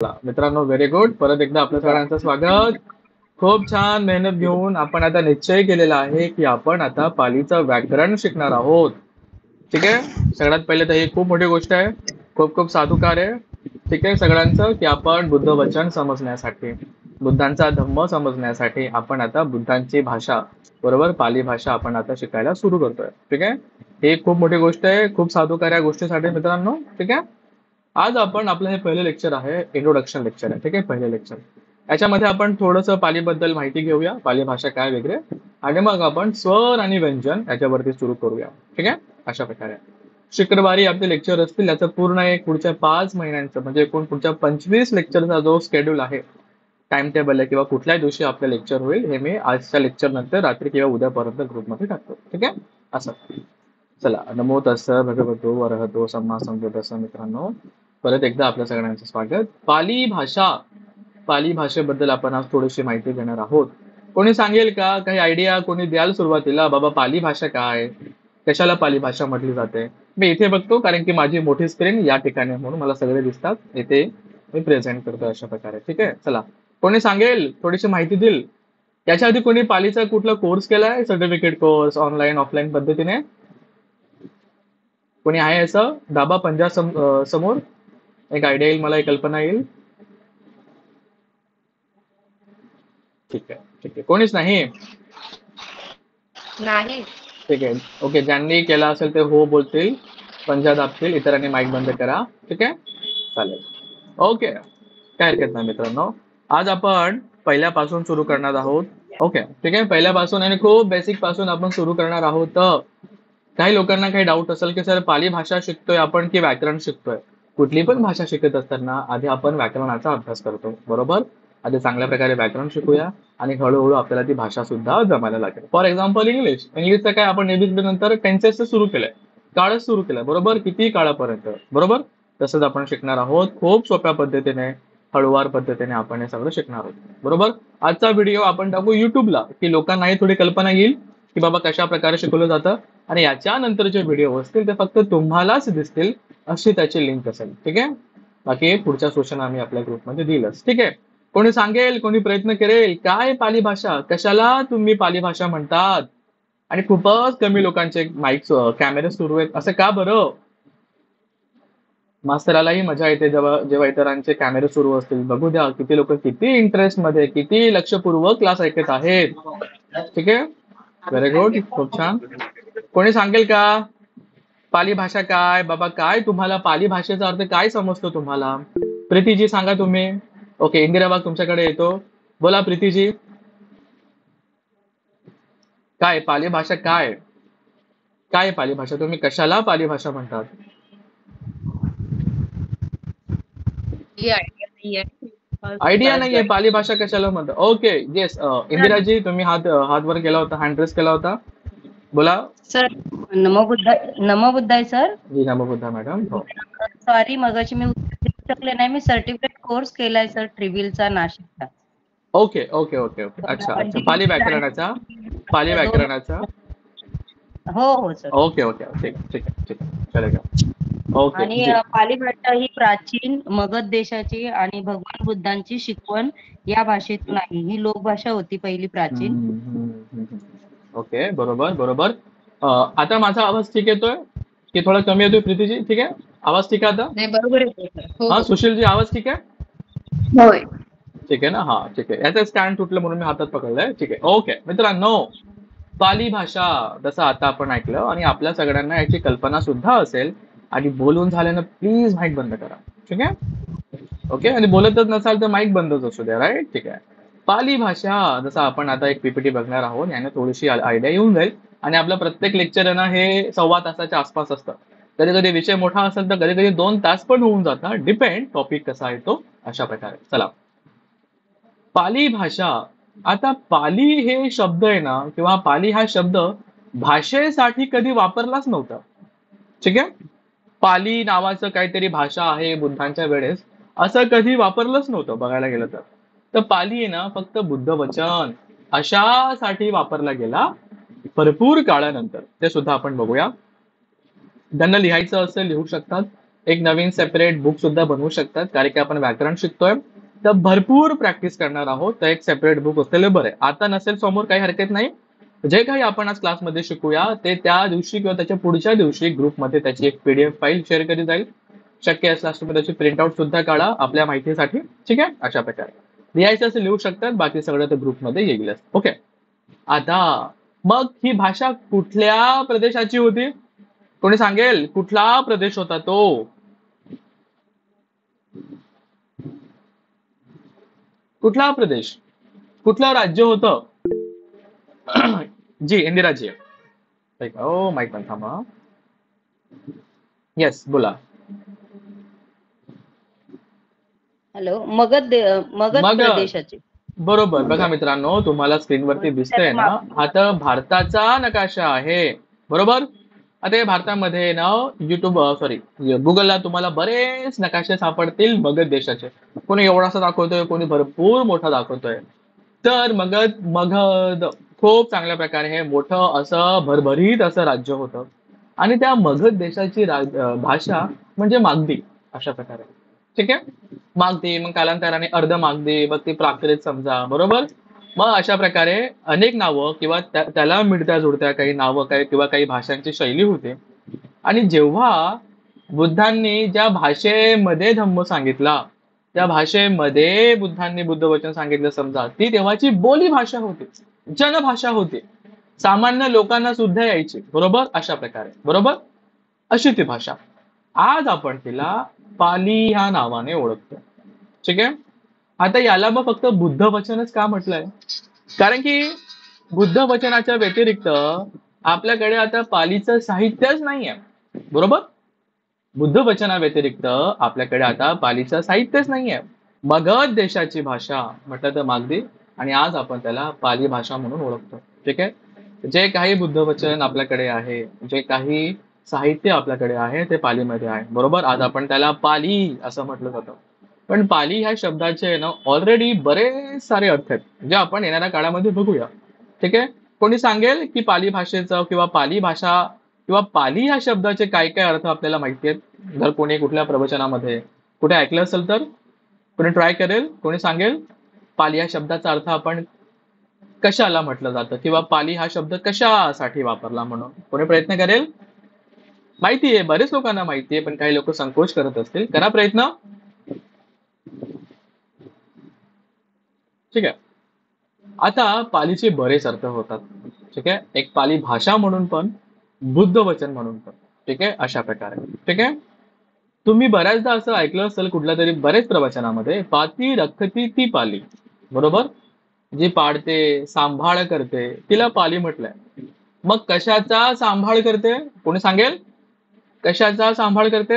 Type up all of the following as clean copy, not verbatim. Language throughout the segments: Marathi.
मित्रांनो, व्हेरी गुड. परत एकदा आपल्या सगळ्यांचं स्वागत. खूप छान मेहनत घेऊन आपण आता निश्चय केलेला आहे की आपण आता पालीचं व्याकरण शिकणार आहोत. ठीक आहे. सगळ्यात पहिले तर ही खूप मोठी गोष्ट आहे. खूप खूप साधुकार आहे. ठीक आहे सगळ्यांचं की आपण बुद्ध वचन समजण्यासाठी, बुद्धांचा धम्म समजण्यासाठी आपण आता बुद्धांची भाषा, बरोबर पाली भाषा आपण आता शिकायला सुरू करतोय. ठीक आहे. ही खूप मोठी गोष्ट आहे. खूप साधुकार या गोष्टीसाठी मित्रांनो. ठीक आहे. आज आपण आपलं हे पहिलं लेक्चर आहे, इंट्रोडक्शन लेक्चर आहे. ठीक आहे. पहिलं लेक्चर याच्यामध्ये आपण थोडंसं पालीबद्दल माहिती घेऊया, पाली भाषा काय वगैरे, आणि मग आपण स्वर आणि व्यंजन याच्यावरती सुरू करूया. ठीक आहे. अशा प्रकारे शुक्रवारी आपले लेक्चर असतील. याचं पूर्ण एक पुढच्या 5 महिन्यांचं म्हणजे एकूण पुढच्या 25 लेक्चरचा जो शेड्यूल आहे, टाइम टेबल आहे, किंवा कुठल्याही दिवशी आपलं लेक्चर होईल हे मी आजच्या लेक्चर नंतर रात्री किंवा उद्यापर्यंत ग्रुपमध्ये टाकतो. ठीक आहे. असं चला, नमो तस्स भगवतो वरहतो सम्मा संबुद्धस्स. मित्रांनो, परत एकदा आपल्या सगळ्यांचं स्वागत. पाली भाषा, पाली भाषेबद्दल आपण आज थोडीशी माहिती घेणार आहोत. कोणी सांगेल का, काही आयडिया कोणी द्याल सुरुवातीला, बाबा पाली भाषा काय, कशाला पाली भाषा म्हटली जाते? मी इथे बघतो कारण की माझी मोठी स्क्रीन या ठिकाणी आहे, म्हणून मला सगळे दिसतात. इथे मी प्रेझेंट करतो अशा प्रकारे. ठीक आहे. चला, कोणी सांगेल, थोडीशी माहिती देईल? याच्या आधी कोणी पालीचा कुठला कोर्स केलाय, सर्टिफिकेट कोर्स ऑनलाईन ऑफलाईन पद्धतीने? कोणी आहे असं? दाबा पंजा समोर, एक आयडिया येईल, मला एक कल्पना येईल. ठीक आहे. ठीक आहे. कोणीच नाही? नाही. ठीक आहे. ओके, ज्यांनी केला असेल ते हो बोलतील, पंजा दाबतील, इतरांनी माईक बंद करा. ठीक आहे. चालेल. ओके, काय हरकत नाही मित्रांनो. आज आपण पहिल्यापासून सुरू करणार आहोत. ओके. ठीक आहे. पहिल्यापासून आणि खूप बेसिक पासून आपण सुरू करणार आहोत. काही लोकांना काही डाऊट असेल की सर, पाली भाषा शिकतोय आपण की व्याकरण शिकतोय? कुठली पण भाषा शिकत असताना आधी आपण व्याकरणाचा अभ्यास करतो, बरोबर? आधी चांगल्या प्रकारे व्याकरण शिकूया आणि हळूहळू आपल्याला ती भाषा सुद्धा जमायला लागेल. फॉर एक्झाम्पल इंग्लिशचं काय, आपण एबीसीडी नंतर टेन्सेस सुरू केलंय, काळच सुरू केलंय, बरोबर? किती काळापर्यंत, बरोबर? तसंच आपण शिकणार आहोत खूप सोप्या पद्धतीने, हळूवार पद्धतीने आपण हे सगळं शिकणार आहोत, बरोबर? आजचा व्हिडिओ आपण टाकू युट्यूबला की लोकांनाही थोडी कल्पना येईल की बाबा कशा प्रकारे शिकवलं जातं, आणि याच्यानंतर जे व्हिडिओ असतील ते फक्त तुम्हालाच दिसतील अशी त्याची लिंक असेल. ठीक आहे. बाकी पुढच्या सूचना आम्ही आपल्या ग्रुपमध्ये देईलच. ठीक आहे. कोणी सांगेल, कोणी प्रयत्न करेल, काय पाली भाषा, कशाला तुम्ही पाली भाषा म्हणतात? आणि खूपच कमी लोकांचे माईक कॅमेरे सुरू आहेत, असं का बरं? मास्तरालाही मजा येते जेव्हा जेव्हा इतरांचे कॅमेरे सुरू असतील. बघू द्या किती लोक किती इंटरेस्ट मध्ये, किती लक्षपूर्वक क्लास ऐकत आहेत. ठीक आहे. Very good. खूप छान. कोणी सांगेल का, पाली भाषा काय बाबा, काय तुम्हाला पाली भाषेचा अर्थ काय समजतो तुम्हाला? प्रीतीजी सांगा तुम्ही. ओके, इंदिराबाग तुमच्याकडे येतो. बोला प्रीतीजी, काय पाली भाषा, काय काय पाली भाषा, तुम्ही कशाला पाली भाषा म्हणतात? ही आयडिया नाहीये. आयडिया परत नाहीये जॉईन. पाली भाषा कशाला म्हणतात? Okay, yes. इंदिराजी, तुम्ही हात वर केला होता, हँड रेस केला होता. बोला. सर, नमो बुद्धाय. नमो बुद्धाय सर. जी नमो बुद्धा मॅडम. हो. सॉरी, मगाशी मी उत्तर देऊ शकले नाही. मी सर्टिफिकेट कोर्स केलाय सर ट्रिव्हिलचा, नाशिकचा. Okay okay okay okay. अच्छा अच्छा, पाली व्याकरणाचा, पाली व्याकरणाचा. हो हो सर. ओके ओके, ठीक आहे ठीक आहे ठीक आहे, चलेगा. ओके आणि जी. पाली भाषा ही प्राचीन मगध देशाची आणि भगवान बुद्धांची शिकवण या भाषेतून आहे. ही लोकभाषा होती पहिली प्राचीन. ओके, बरोबर बरोबर. आता माझा आवाज ठीक येतोय की थोडा कमी येतोय प्रीतीजी? ठीक आहे, आवाज ठीक आहे आता? नाही, बरोबर आहे. हा सुशीलजी, आवाज ठीक आहे? होय. ठीक आहे ना? हा ठीक आहे. याचं स्टँड तुटलं म्हणून मी हातात पकडलंय. ठीक आहे. ओके मित्रांनो, पाली भाषा जसं आता आपण ऐकलं आणि आपल्या सगळ्यांना याची कल्पना सुद्धा असेल, आणि बोलून झाल्यानं प्लीज माईक बंद करा. ठीक आहे. ओके, आणि बोलतच नसाल तर माईक बंदच असू द्या. राईट. ठीक आहे. पाली भाषा, जसं आपण आता एक पीपीटी बघणार आहोत, याने थोडीशी आयडिया येऊन जाईल. आणि आपलं प्रत्येक लेक्चर आहे ना, हे 1.25 तासाच्या आसपास असतं. कधी कधी विषय मोठा असेल तर कधी कधी 2 तास पण होऊन जातात, डिपेंड टॉपिक कसा आहे तो. अशा प्रकारे चला, पाली भाषा. आता पाली हे शब्द आहे ना, किंवा पाली हा शब्द भाषेसाठी कधी वापरलाच नव्हता. ठीक आहे. पाली नावाचं काहीतरी भाषा आहे बुद्धांच्या वेळेस, असं कधी वापरलंच नव्हतं बघायला गेलं तर. तर पाली आहे ना, फक्त बुद्ध वचन अशासाठी वापरला गेला भरपूर काळानंतर. ते सुद्धा आपण बघूया. ज्यांना लिहायचं असेल लिहू शकतात. एक नवीन सेपरेट बुक सुद्धा बनवू शकतात, कारण की आपण व्याकरण शिकतोय तर भरपूर प्रॅक्टिस करणार आहोत, तर एक सेपरेट बुक असलेलं बरं आहे. आता नसेल समोर काही हरकत नाही, जे काही आपण आज क्लासमध्ये शिकूया ते त्या दिवशी किंवा त्याच्या पुढच्या दिवशी ग्रुपमध्ये त्याची एक पीडीएफ फाईल शेअर केली जाईल. शक्य असल्यास तुम्ही त्याची प्रिंटआउट सुद्धा काढा आपल्या माहितीसाठी. ठीक आहे, अशा प्रकारे लिहायचं असं लिहू शकतात, बाकी सगळं तर ग्रुपमध्ये येईलच. ओके, आता मग ही भाषा कुठल्या प्रदेशाची होती? कोणी सांगेल कुठला प्रदेश होता तो? कुठला प्रदेश, कुठलं राज्य होतं? जी इंदिराजी. ओ माईक पण थांबा. येस, बोला. हॅलो, मगध मग प्रदेशाचे. बरोबर. बघा मित्रांनो, तुम्हाला स्क्रीनवरती दिसतंय ना, हा तर भारताचा नकाशा आहे, बरोबर. आता या भारतामध्ये ना गुगलला तुम्हाला बरेच नकाशे सापडतील मगध देशाचे. कोणी एवढासा दाखवतोय, कोणी भरपूर मोठा दाखवतोय. तर मगध खूप चांगल्या प्रकारे हे मोठं असं भरभरीत असं राज्य होतं, आणि त्या मगध देशाची भाषा म्हणजे मागधी, अशा प्रकारे. ठीक आहे, मागधी, मग कालांतराने अर्ध मागधी, मग ती प्राकृत समजा, बरोबर. मग अशा प्रकारे अनेक नावं किंवा त्याला मिळत्या जुळत्या काही नावं काय किंवा काही भाषांची शैली होती. आणि जेव्हा बुद्धांनी ज्या भाषेमध्ये धम्म सांगितला, त्या भाषेमध्ये बुद्धांनी बुद्ध वचन सांगितलं समजा, ती तेव्हाची बोली भाषा होती, जनभाषा होती, सामान्य लोकांना सुद्धा यायची, बरोबर. अशा प्रकारे, बरोबर, अशी ती भाषा. आज आपण तिला पाली ह्या नावाने ओळखतो. ठीक आहे, आता याला मग फक्त बुद्ध वचनच का म्हटलंय? कारण की बुद्ध वचनाच्या व्यतिरिक्त आपल्याकडे आता पालीचं साहित्यच नाहीये, बरोबर. बुद्ध वचना व्यतिरिक्त आपल्याकडे आता पालीचं साहित्यच नाहीये. मगध देशाची भाषा म्हटलं तर मागधी, आणि आज आपण त्याला पाली भाषा म्हणून ओळखतो. ठीक आहे, जे काही बुद्ध वचन आपल्याकडे आहे, जे काही साहित्य आपल्याकडे आहे, ते पालीमध्ये आहे, बरोबर. आज आपण त्याला पाली असं म्हटलं जातं. पण पाली ह्या शब्दाचे ना ऑलरेडी बरेच सारे अर्थ आहेत, जे आपण येणाऱ्या काळामध्ये बघूया. ठीक आहे, कोणी सांगेल की पाली भाषेचं किंवा पाली भाषा किंवा पाली ह्या शब्दाचे काय काय अर्थ आपल्याला माहिती आहेत? जर कोणी कुठल्या प्रवचनामध्ये कुठे ऐकलं असेल तर कोणी ट्राय करेल, कोणी सांगेल पाली या शब्दाचा अर्थ आपण कशाला म्हटलं जातं, किंवा पाली हा शब्द कशासाठी वापरला म्हणून कोणी प्रयत्न करेल? माहितीये, बरेच लोकांना माहितीये, पण काही लोक संकोच करत असतील. करा प्रयत्न. ठीक आहे, आता पालीचे बरेच अर्थ होतात. ठीक आहे, एक पाली भाषा म्हणून पण, बुद्ध वचन म्हणून पण. ठीक आहे, अशा प्रकारे. ठीक आहे, तुम्ही बऱ्याचदा असं ऐकलं असेल कुठल्या तरी बरेच प्रवचनामध्ये, पाती रखती ती पाली, बरोबर. जी पाडते, सांभाळ करते, तिला पाली म्हटलंय. मग कशाचा सांभाळ करते? कोणी सांगेल कशाचा सांभाळ करते?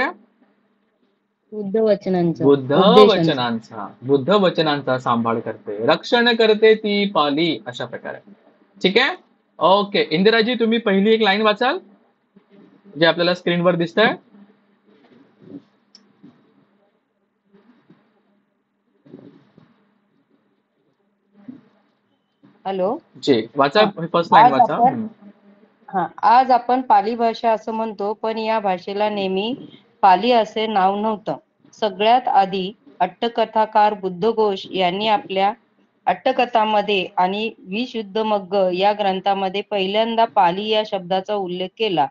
बुद्ध वचनांचा, बुद्ध वचनांचा सांभाळ करते, रक्षण करते ती पाली, अशा प्रकारे. ठीक आहे, ओके. इंदिराजी, तुम्ही पहिली एक लाईन वाचाल जे आपल्याला स्क्रीनवर दिसतंय. हॅलो, जी वाचा, फर्स्ट लाईन वाचा. आज आपण पाली भाषा असं म्हणतो, पण या भाषेला नेहमी पाली असे नाव नव्हतं. सगळ्यात आधी अट्टकथाकार बुद्धघोष यांनी आपल्या अट्टकथामध्ये आणि विशुद्धमग्ग या ग्रंथामध्ये पहिल्यांदा पाली या शब्दाचा उल्लेख केला,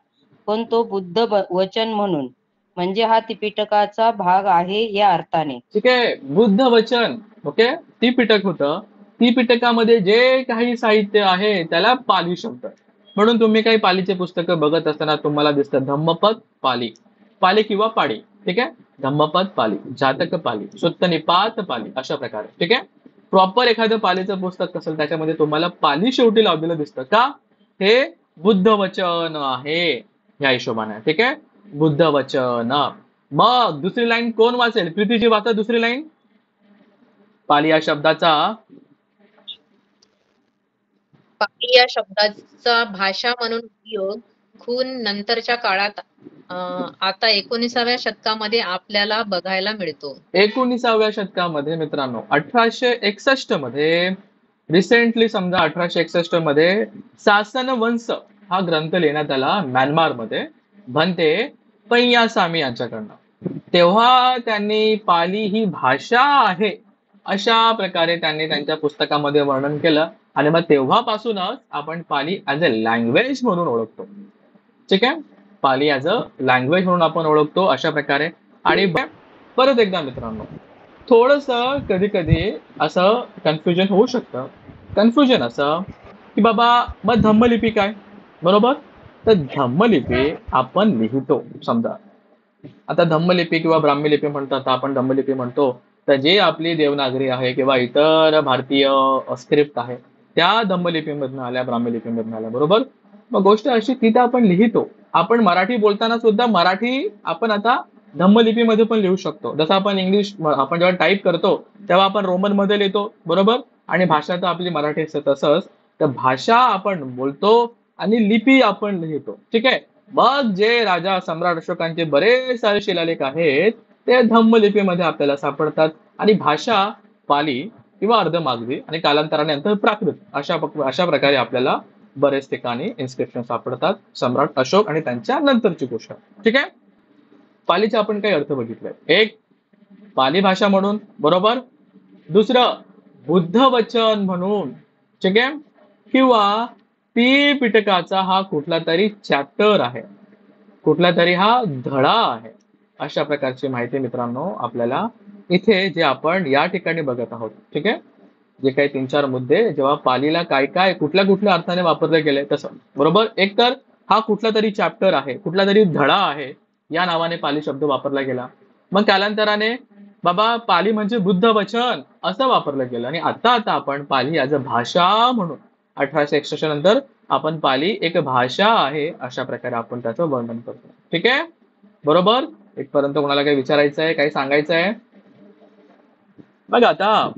पण तो बुद्ध वचन म्हणून, म्हणजे हा त्रिपिटकाचा भाग आहे या अर्थाने. ठीक आहे, बुद्ध वचन, ओके, त्रिपिटक होतं. त्रिपिटकामध्ये जे काही साहित्य आहे त्याला पाली शब्द, म्हणून तुम्ही काही पालीचे पुस्तकं बघत असताना तुम्हाला दिसतं धम्मपद पाली, पाली किंवा पाडी. ठीक आहे, धम्मपद पाली, जातक पाली, सुत्तनिपात पाली, अशा प्रकारे. ठीक आहे, प्रॉपर एखादं पालीचं पुस्तक असेल त्याच्यामध्ये तुम्हाला पाली शेवटी लावलेलं दिसतं का? हे बुद्ध वचन आहे या हिशोबाने. ठीक आहे, बुद्ध वचन. मग दुसरी लाईन कोण वाचेल? प्रीतीजी वाचा दुसरी लाईन. पाली या शब्दाचा, पाली या शब्दाचा भाषा म्हणून उपयोग खून नंतरच्या काळात आता 19व्या शतकामध्ये आपल्याला बघायला मिळतो. 19व्या शतकामध्ये मित्रांनो, 1861 मध्ये, रिसेंटली समजा 1861 मध्ये शासन वंश हा ग्रंथ लिहिण्यात आला म्यानमार मध्ये, भन्ते पैयासामी यांच्याकडनं. तेव्हा त्यांनी पाली ही भाषा आहे अशा प्रकारे त्यांनी त्यांच्या पुस्तकामध्ये वर्णन केलं आणि मग तेव्हापासूनच आपण पाली ऍज अ लँग्वेज म्हणून ओळखतो. ठीक आहे, पाली ऍज अ लँग्वेज म्हणून आपण ओळखतो अशा प्रकारे. आणि परत एकदा मित्रांनो, थोडस कधी कधी असं कन्फ्युजन होऊ शकतं. कन्फ्युजन असं की बाबा मग धम्मलिपी काय, बरोबर? तर धम्मलिपी आपण लिहितो. समजा आता धम्मलिपी किंवा ब्राह्मी लिपी म्हणतात, आपण धम्मलिपी म्हणतो. तर जे आपली देवनागरी आहे किंवा इतर भारतीय स्क्रिप्ट आहे त्या धम्मलिपीमधनं आल्या, ब्राह्मी लिपीमधनं आल्या, बरोबर? मग गोष्ट अशी की त्या आपण लिहितो. आपण मराठी बोलताना सुद्धा मराठी आपण आता धम्मलिपीमध्ये पण लिहू शकतो. जसं आपण इंग्लिश आपण जेव्हा टाईप करतो तेव्हा आपण रोमन मध्ये लिहितो, बरोबर? आणि भाषा तर आपली मराठी असते तसंच. तर भाषा आपण बोलतो आणि लिपी आपण लिहितो. ठीक आहे, मग जे राजा सम्राट अशोकांचे बरेच सारे शिलालेख आहेत ते धम्मलिपीमध्ये आपल्याला सापडतात. आणि भाषा पाली किंवा अर्धमागधी आणि कालांतराने नंतर प्राकृत अशा प्रकारे आपल्याला बरेच ठिकाणी इन्स्क्रिप्शन सापडतात. सम्राट अशोक आणि त्यांच्या नंतरची गोष्ट. ठीक आहे, पालीचे आपण काही अर्थ बघितले. एक, पाली भाषा म्हणून, बरोबर? दुसरं, बुद्ध वचन म्हणून. ठीक आहे, किंवा पिटकाचा हा कुठला तरी चॅप्टर आहे, कुठला तरी हा धडा आहे, अशा प्रकारची माहिती मित्रांनो आपल्याला इथे जे आपण या ठिकाणी बघत आहोत. ठीक आहे, जे काही 3-4 मुद्दे जेव्हा पालीला काय काय कुठल्या कुठल्या अर्थाने वापरले गेले तसं, बरोबर? एक तर हा कुठला तरी चॅप्टर आहे, कुठला तरी धडा आहे, या नावाने पाली शब्द वापरला गेला. मग कालांतराने बाबा पाली म्हणजे बुद्ध वचन असं वापरलं गेलं. आणि आता आता आपण पाली ॲज अ भाषा म्हणून 1861 नंतर आपण पाली एक भाषा आहे अशा प्रकारे आपण त्याचं वर्णन करतो. ठीक आहे, बरोबर? इथपर्यंत कोणाला काही विचारायचं आहे, काही सांगायचं आहे? बघ आता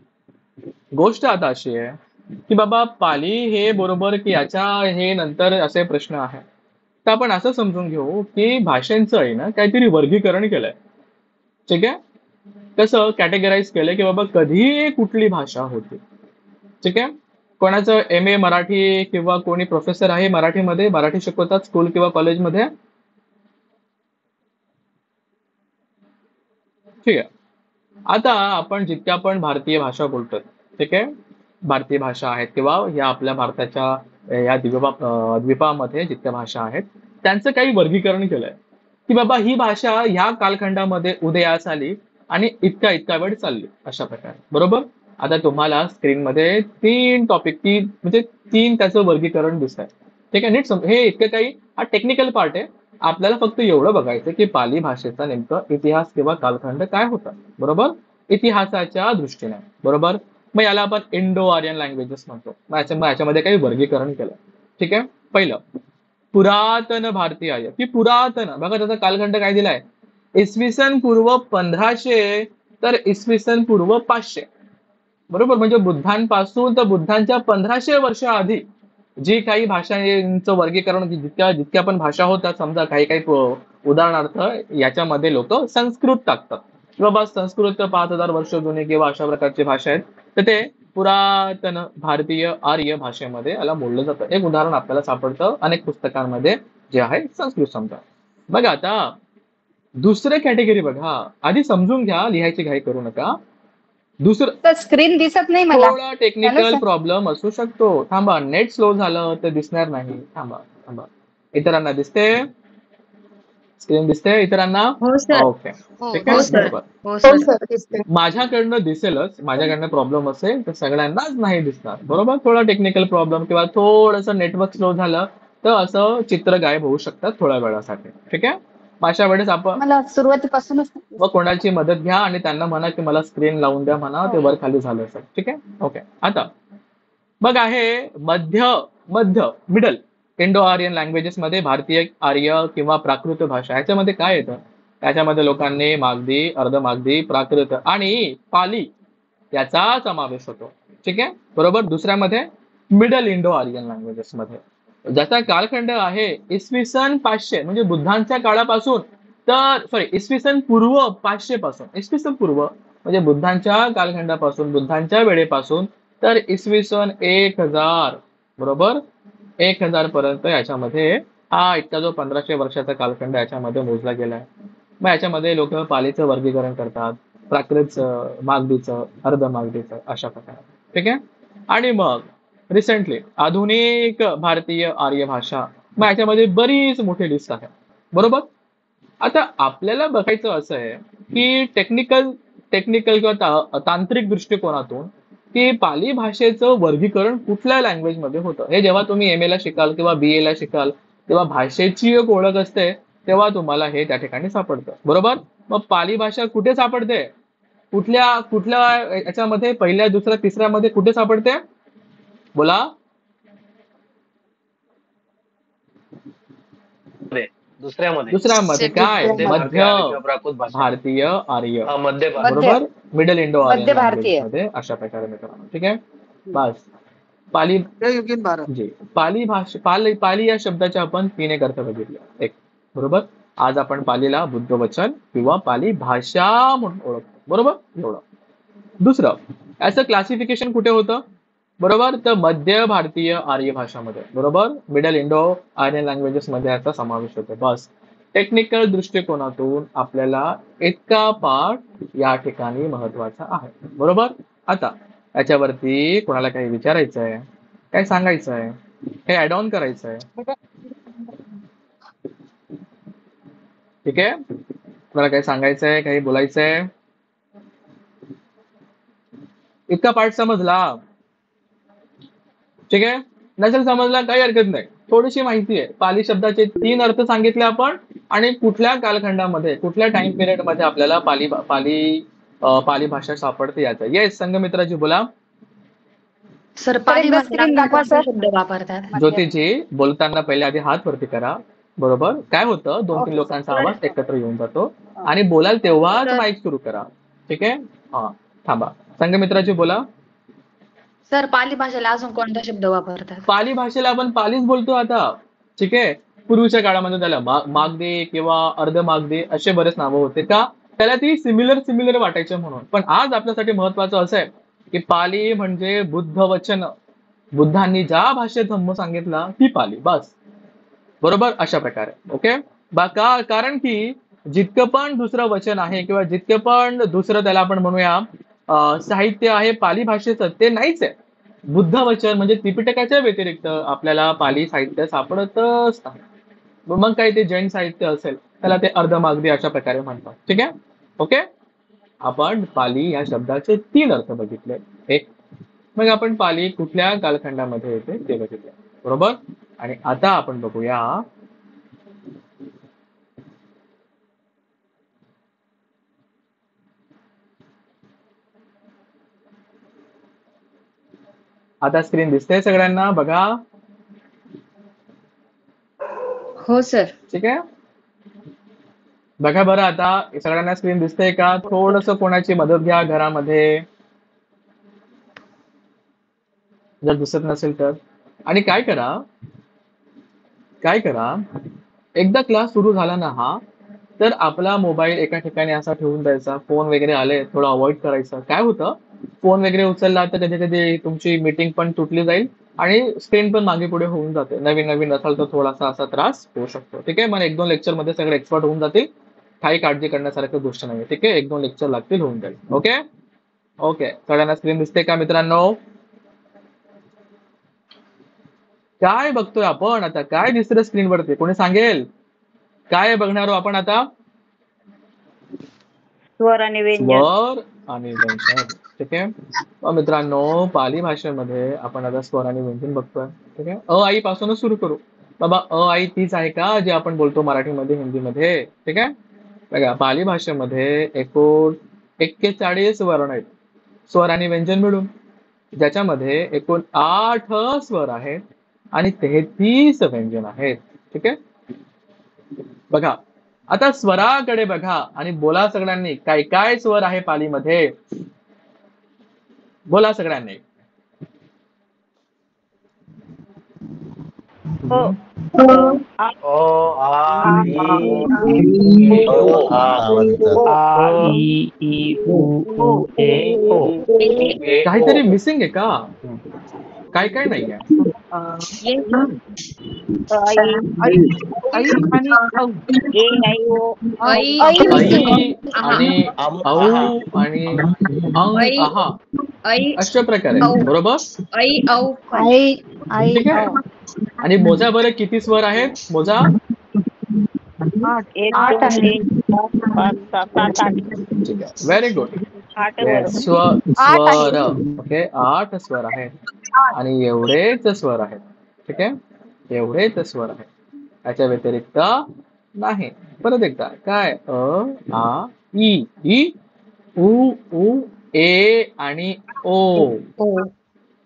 गोष्ट आता अशी आहे की बाबा पाली हे बरोबर की याच्या हे नंतर असे प्रश्न आहे. तर आपण असं समजून घेऊ की भाषांचं आहे ना काहीतरी वर्गीकरण केलंय. ठीक आहे, कसं कॅटेगराईज केलंय की बाबा कधी कुठली भाषा होती. ठीक आहे, कोणाचं MA मराठी किंवा कोणी प्रोफेसर आहे मराठीमध्ये, मराठी शिकवतात स्कूल किंवा कॉलेजमध्ये? ठीक आहे, आता आपण जितक्या पण भारतीय भाषा बोलतो, ठीक आहे, भारतीय भाषा आहेत किंवा या आपल्या भारताच्या या द्वीपामध्ये जितक्या भाषा आहेत त्यांचं काही वर्गीकरण केलंय की बाबा ही भाषा ह्या कालखंडामध्ये उदयास आली आणि इतका इतका वेळ चालली अशा प्रकारे, बरोबर? आता तुम्हाला स्क्रीनमध्ये 3 टॉपिक म्हणजे 3 त्याचं वर्गीकरण दिसत आहे. ठीक आहे, नीट हे इतकं काही हा टेक्निकल पार्ट आहे. आपल्याला फक्त एवढं बघायचं की पाली भाषेचा नेमकं इतिहास किंवा कालखंड काय होता, बरोबर? इतिहासाच्या दृष्टीने, बरोबर? मग याला आपण इंडो आर्यन लँग्वेजेस म्हणतो. मग याच्यामध्ये काही वर्गीकरण केलं. ठीक आहे, पहिलं पुरातन भारतीय आर्य की पुरातन, बघा त्याचा कालखंड काय दिलाय, इसवी पूर्व 1500 तर इसवी पूर्व 500, बरोबर? म्हणजे बुद्धांपासून तर बुद्धांच्या 1500 वर्ष आधी जी काही भाषांचं वर्गीकरण जितक्या जितक्या पण भाषा होतात, समजा काही काही उदाहरणार्थ याच्यामध्ये लोक संस्कृत टाकतात की बाबा संस्कृत 5000 वर्ष जुनी किंवा अशा प्रकारची भाषा आहेत, तर ते पुरातन भारतीय आर्य भाषेमध्ये याला बोललं जातं. एक उदाहरण आपल्याला सापडतं अनेक पुस्तकांमध्ये जे आहे संस्कृत. समजा बघा आता दुसरं कॅटेगरी बघा, आधी समजून घ्या, लिहायची घाई करू नका. दुसरं स्क्रीन दिसत नाही मला. थोडा टेक्निकल प्रॉब्लेम असू शकतो, थांबा. नेट स्लो झालं तर दिसणार नाही. थांबा थांबा. इतरांना दिसते स्क्रीन, दिसते इतरांना? हो सर. ओके, ठीक हो आहे, सर. बरोबर. हो सर. माझ्याकडनं दिसेलच, माझ्याकडनं प्रॉब्लेम असेल तर सगळ्यांनाच नाही दिसणार, बरोबर? थोडा टेक्निकल प्रॉब्लेम किंवा थोडंसं नेटवर्क स्लो झालं तर असं चित्र गायब होऊ शकतात थोड्या वेळासाठी. ठीक आहे, अशा वेळेस आपण मला सुरुवातीपासूनच व कोणाची मदत घ्या आणि त्यांना म्हणा की मला स्क्रीन लावून द्या, म्हणा ते वर खाली झालं असेल. ठीक आहे, ओके. आता मग आहे मध्य मध्य मिडल इंडो आर्यन लँग्वेजेस मध्ये भारतीय आर्य किंवा प्राकृत भाषा. ह्याच्यामध्ये काय येतं? त्याच्यामध्ये लोकांनी मागधी, अर्धमागधी, प्राकृत आणि पाली याचा समावेश होतो. ठीक आहे, बरोबर. दुसऱ्यामध्ये मिडल इंडो आर्यन लँग्वेजेस मध्ये ज्याचा कालखंड आहे इसवी सन 500 म्हणजे बुद्धांच्या काळापासून तर इसवी सन पूर्व 500 पासून, इसवी सन पूर्व म्हणजे बुद्धांच्या कालखंडापासून, बुद्धांच्या वेळेपासून तर इसवी सन 1000, बरोबर, 1000 पर्यंत याच्यामध्ये हा इतका जो 1500 वर्षाचा कालखंड याच्यामध्ये मोजला गेलाय. मग याच्यामध्ये लोक पालीचं वर्गीकरण करतात, प्राकृतचं, मागधीचं, अर्ध मागधीचं अशा प्रकारे. ठीक आहे. आणि मग रिसेंटली आधुनिक भारतीय आर्य भाषा, मग याच्यामध्ये बरीच मोठी लिस्ट आहे. बरोबर. आता आपल्याला बघायचं असं आहे की टेक्निकल टेक्निकल किंवा तांत्रिक दृष्टिकोनातून की पाली भाषेचं वर्गीकरण कुठल्या लँग्वेज मध्ये होतं. हे जेव्हा तुम्ही एम ए ला शिकाल किंवा बी ए ला शिकाल तेव्हा भाषेची एक ओळख असते, तेव्हा तुम्हाला हे त्या ठिकाणी सापडतं. बरोबर. मग पाली भाषा कुठे सापडते, कुठल्या कुठल्या याच्यामध्ये, पहिल्या, दुसऱ्या, तिसऱ्या मध्ये कुठे सापडते बोला. दुसऱ्यामध्ये काय, मध्य भारतीय आर्य. बरोबर. मिडल इंडो आर्यन लँग्वेज मध्ये अशा प्रकारे मित्रांनो. ठीक आहे. बस पाली जी पाली भाषा, पाली या शब्दाचे आपण 3 एक अर्थ बघितले. एक, बरोबर. आज आपण पालीला बुद्ध वचन किंवा पाली भाषा म्हणून ओळखतो. बरोबर. एवढं. दुसरं, याचं क्लासिफिकेशन कुठे होतं, बरोबर, तर मध्य भारतीय आर्य भाषामध्ये. बरोबर. मिडल इंडो आर्यन लँग्वेजेस मध्ये याचा समावेश होतो. बस टेक्निकल दृष्टिकोनातून आपल्याला इतका पाठ या ठिकाणी महत्वाचा आहे. बरोबर. आता याच्यावरती कोणाला काही विचारायचं आहे, काय सांगायचं आहे, काही ऍड ऑन करायचं आहे? ठीक आहे. कोणाला काही सांगायचं आहे, काही बोलायचं आहे? इतका पाठ समजला? ठीक आहे. नसेल समजला काही हरकत नाही, थोडीशी माहिती आहे. पाली शब्दाचे 3 अर्थ सांगितले आपण आणि कुठल्या कालखंडामध्ये, कुठल्या टाइम पिरियड मध्ये आपल्याला पाली भाषा सापडते याचं. येस संघमित्राजी बोला. सर पाली भाषेला कोणते शब्द वापरतात? ज्योतिजी बोलताना पहिले आधी हात वरती करा. बरोबर. काय होतं, 2-3 लोकांचा आवाज एकत्र येऊन जातो आणि बोलाल तेव्हाच माईक सुरू करा. ठीक आहे. हा थांबा. संघमित्राजी बोला. सर पाली भाषेला अजून कोणता शब्द वापरतात? पाली भाषेला आपण पालीच बोलतो आता. ठीक आहे. पूर्वीच्या काळामध्ये त्याला मागदे किंवा अर्ध मागदे असे बरेच नावं होते का, त्याला ती सिमिलर वाटायचे म्हणून. पण आज आपल्यासाठी महत्वाचं असं आहे की पाली म्हणजे बुद्ध वचन, बुद्धांनी ज्या भाषेत धम्म सांगितला ती पाली. बस. बरोबर. अशा प्रकारे. ओके. कारण की जितकं पण दुसरं वचन आहे किंवा जितकं पण दुसरं त्याला आपण म्हणूया साहित्य आहे पाली भाषेचं, ते नाहीच आहे. बुद्ध वचन म्हणजे त्रिपिटकाच्या व्यतिरिक्त आपल्याला पाली साहित्य सापडतच नाही. मग काही ते जैन साहित्य असेल त्याला ते अर्धमागधी अशा प्रकारे म्हणतात. ठीक आहे. ओके. आपण पाली या शब्दाचे 3 अर्थ बघितले. एक, मग आपण पाली कुठल्या कालखंडामध्ये येते ते बघितले. बरोबर. आणि आता आपण बघूया आता स्क्रीन दिसते सगळ्यांना बघा. हो सर. ठीक आहे. बघा बरं आता सगळ्यांना स्क्रीन दिसते का? थोडस कोणाची मदत घ्या घरामध्ये जर दिसत नसेल तर. आणि काय करा, एकदा क्लास सुरू झाला ना हा, तर आपला मोबाईल एका ठिकाणी असा ठेवून द्यायचा. फोन वगैरे आले थोडं अवॉइड करायचं. काय होतं, फोन वगैरे उचलला तर कधी कधी तुमची मीटिंग पण तुटली जाईल आणि स्क्रीन पण मागे पुढे होऊन जाते. नवीन असाल तर थोडासा असा त्रास होऊ शकतो. ठीक आहे. मग 1-2 लेक्चर मध्ये सगळे एक्सपर्ट होऊन जातील, काही काळजी करण्यासारखी गोष्ट नाही. ठीक आहे. 1-2 लेक्चर लागतील, होऊन जाईल. ओके. ओके. सगळ्यांना स्क्रीन दिसते का मित्रांनो? काय बघतोय आपण आता, काय दिसतं स्क्रीनवरती कोणी सांगेल? काय बघणार आहोत आपण आता? स्वर आणि व्यंजन. ठीक आहे. मित्रांनो पाली भाषेमध्ये आपण आता स्वर आणि व्यंजन बघतोय. ठीक आहे. अ आई पासूनच सुरू करू. बाबा अ आई तीच आहे का जे आपण बोलतो मराठीमध्ये, हिंदीमध्ये? ठीक आहे. बघा पाली भाषेमध्ये एकूण 41 वर्ण आहेत स्वर आणि व्यंजन मिळून, ज्याच्यामध्ये एकूण 8 स्वर आहेत आणि 33 व्यंजन आहेत. ठीक आहे. बघा आता स्वराकडे बघा आणि बोला सगळ्यांनी, काय काय स्वर आहे पालीमध्ये? बोला सगळ्यांनी. काहीतरी मिसिंग आहे का? काय काय नाहीये? ये आई आई आणि औ. ए आई ओ ऐ ऐ आहा आणि औ आणि अंग ऐ आहा ऐ अशा प्रकारे औ बरोबर. ऐ औ कै. आई आई ठीक आहे. आणि मोजा बरं किती स्वर आहेत मोजा. 8 एक 8 दोन आहे. 3 4 5 6 7 8 ठीक आहे व्हेरी गुड. 8 बरोबर. आठ आहे. स्वर ओके 8 स्वर आहेत आणि एवढेच स्वर आहेत. ठीक आहे एवढेच स्वर आहेत याच्या व्यतिरिक्त नाही. परत एकदा काय आ ई ई उ उ ए आणि ओ. ओ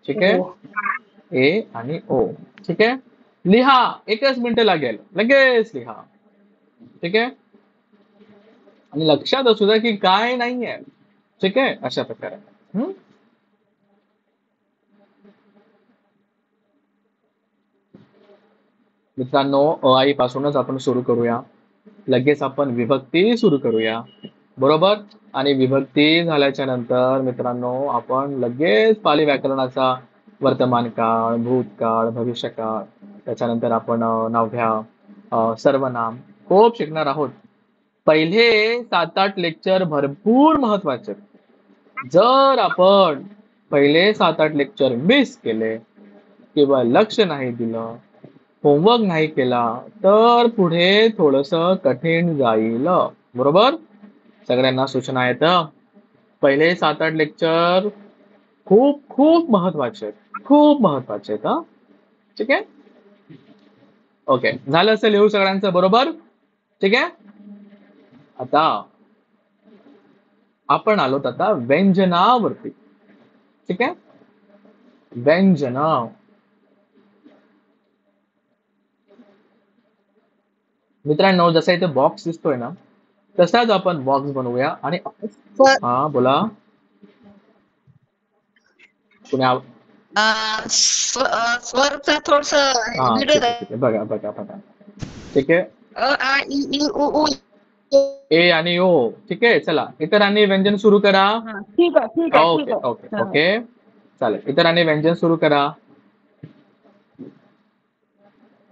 ठीक आहे ए आणि ओ. ठीक आहे लिहा 1च मिनिट लागेल लगेच लिहा. ठीक आहे आणि लक्षात असू द्या की काय नाहीये. ठीक आहे अशा प्रकारे. मित्रांनो आई पासूनच आपण सुरू करूया. लगेच आपण विभक्ती सुरू करूया बरोबर. आणि विभक्ती झाल्याच्या नंतर मित्रांनो आपण लगेच पाली व्याकरणाचा वर्तमान काळ भूतकाळ भविष्यकाळ त्याच्यानंतर आपण नवभ्या सर्वनाम खूप शिकणार आहोत. पहिले 7-8 लेक्चर भरपूर महत्वाचे. जर आपण पहिले 7-8 लेक्चर मिस केले किंवा लक्ष नाही दिलं होमवर्क नाही केला तर पुढे थोडस कठीण जाईल बरोबर. सगळ्यांना सूचना आहेत. पहिले 7-8 लेक्चर खूप खूप महत्वाचे आहेत खूप महत्वाचे आहेत. ठीक आहे ओके झालं असेल लिहू सगळ्यांचं बरोबर. ठीक आहे आता आपण आलोत आता व्यंजनावरती. ठीक आहे व्यंजन. मित्रांनो जसा इथे बॉक्स दिसतोय ना तसाच आपण बॉक्स बनवूया आणि हा बोला कुणी स्वरचा थोडस हा ठीक आहे बघा बघा बघा. ठीक आहे अ आ इ ई उ ऊ. ए आणि ओ. ठीक आहे चला इतरांनी व्यंजन सुरू करा. ठीक आहे ठीक आहे ठीक ओके आहे. ओके ओके चालेल इतरांनी व्यंजन सुरू करा.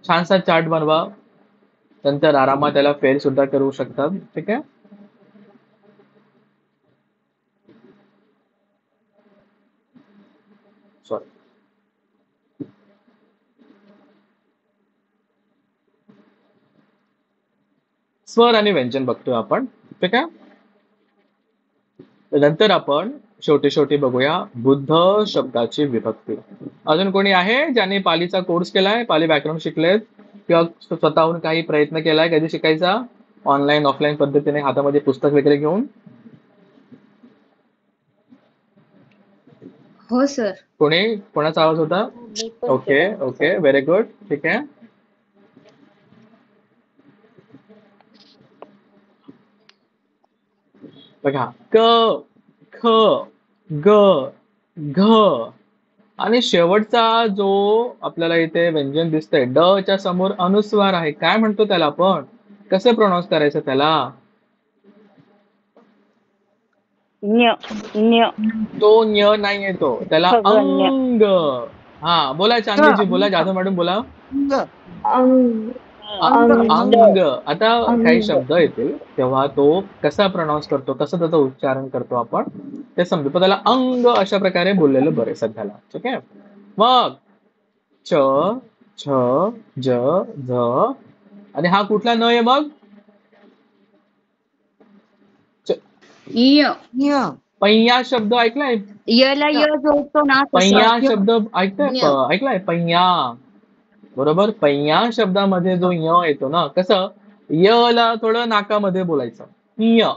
छानसा चार्ट बनवा. नंतर आरामात त्याला फेर सुद्धा करू शकतात. ठीक आहे सॉरी स्वर आणि व्यंजन बघतोय आपण. ठीक आहे नंतर आपण शेवटी शेवटी बघूया बुद्ध शब्दाची विभक्ती. अजून कोणी आहे ज्यांनी पालीचा कोर्स केलाय पाली व्याकरण शिकलेत किंवा स्वतःहून काही प्रयत्न केलाय कधी शिकायचा ऑनलाईन ऑफलाईन पद्धतीने हातामध्ये पुस्तक वगैरे घेऊन. हो सर. कोणी कोणाचा आवाज होता. मी पण ओके केलं. Okay very good. ठीक आहे बघा क ख ग घ आणि शेवटचा जो आपल्याला इथे व्यंजन दिसतंय ड च्या समोर अनुस्वार आहे. काय म्हणतो त्याला आपण कसं प्रोनाऊन्स करायचं त्याला. न्य न्य तो न्य नाही येतो त्याला खगन्य. अंग. हा बोला चांदीजी बोला जाधव मॅडम बोला. अंग. आता काही शब्द येतील तेव्हा तो कसा प्रोनाऊन्स करतो कसं त्याचं उच्चारण करतो आपण ते समजू पण त्याला अंग अशा प्रकारे बोललेलं बरे सध्याला. ठीक आहे मग च छ ज झ आणि हा कुठला न आहे मग पैया शब्द ऐकलाय. यला य जोडतो ना पैया शब्द ऐकलाय पैया बरोबर. पैया शब्दामध्ये जो य येतो ना कसं य ला थोडं नाकामध्ये बोलायचं य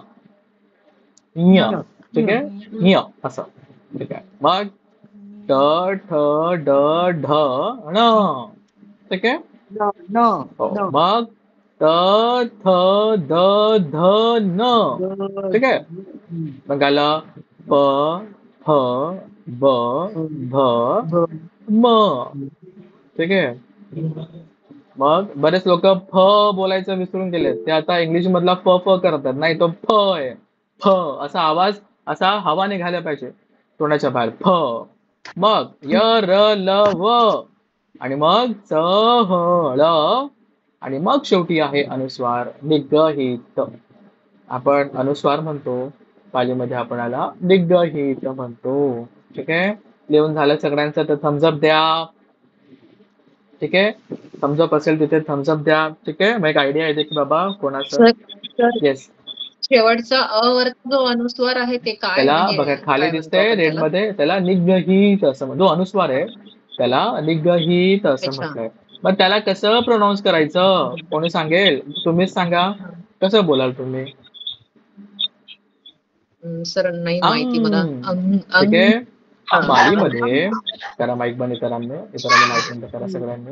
य. ठीक आहे य असं. ठीक आहे मग ट ठ ड ढ ण. ठीक आहे हो मग त थ द ध न. ठीक आहे मग आलं प फ ब भ म. ठीक आहे मग बरेच लोक फ बोलायचं विसरून गेले ते आता इंग्लिश मधला फ फ करतात. नाही तो फ आहे फ असा आवाज असा हवा निघायला पाहिजे तोंडाच्या बाहेर फ. मग य र ल व आणि मग चहळ आणि मग शेवटी आहे अनुस्वार निगहित. आपण अनुस्वार म्हणतो, पालीमध्ये आपण याला निगहित म्हणतो. ठीक आहे, लिहून झालं सगळ्यांचं तर थम्सअप द्या. ठीक आहे, थम्सअप असेल तिथे थम्सअप द्या. ठीक आहे, मग एक आयडिया येते की बाबा कोणाचं. सर सर, येस, शेवटचा अ वरचा जो अनुस्वार आहे ते काय त्याला म्हणजे बघा खाली काय म्हणतो दिसतंय आपण रेड त्याला? मध्ये, त्याला निगहित असं जो अनुस्वार आहे त्याला निगहित असं अच्छा. म्हटलंय. मग त्याला कसं प्रोनाऊन्स करायचं कोणी सांगेल? तुम्हीच सांगा, कसं बोलाल तुम्ही? सर नाही माहिती मला. अंग. ठीक आहे, पालीमध्ये करा माईक बंद इतरांनी माईक बंद करा सगळ्यांनी.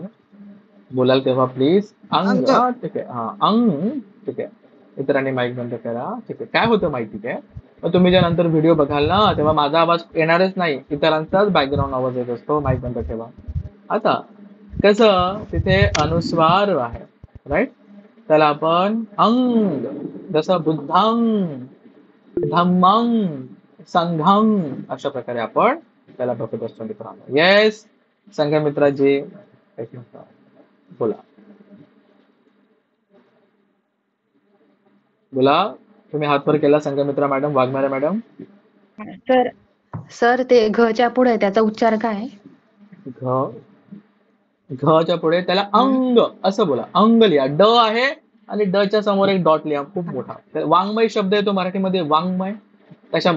बोलाल तेव्हा प्लीज अंग. ठीक आहे, हा अंग. ठीक आहे, इतरांनी माईक बंद करा. ठीक आहे, काय होतं माहिती आहे, मग तुम्ही ज्या नंतर व्हिडिओ बघाल ना तेव्हा माझा आवाज येणारच नाही, इतरांचाच बॅकग्राऊंड आवाज येत असतो. माईक बंद ठेवा. आता कसं तिथे अनुस्वार आहे, राईट, त्याला आपण अंग, जसं बुद्धांग, धम्मंग, संघंग अशा प्रकारे आपण त्याला बघत असतो मित्रांनो. येस संघमित्राजी, एक मिनिट बोला बोला. तुम्ही हात वर केला Sanghamitra madam, Waghmare madam. Sir sir ते घच्या पुढे त्याचा उच्चार काय आहे? घ, घच्या पुढे त्याला अंग असं बोला. अंग लिहा, ड आहे आणि ड च्या समोर एक डॉट लिहा खूप मोठा. वाङ्मय शब्द येतो मराठीमध्ये, वाङ्मय. त्याच्या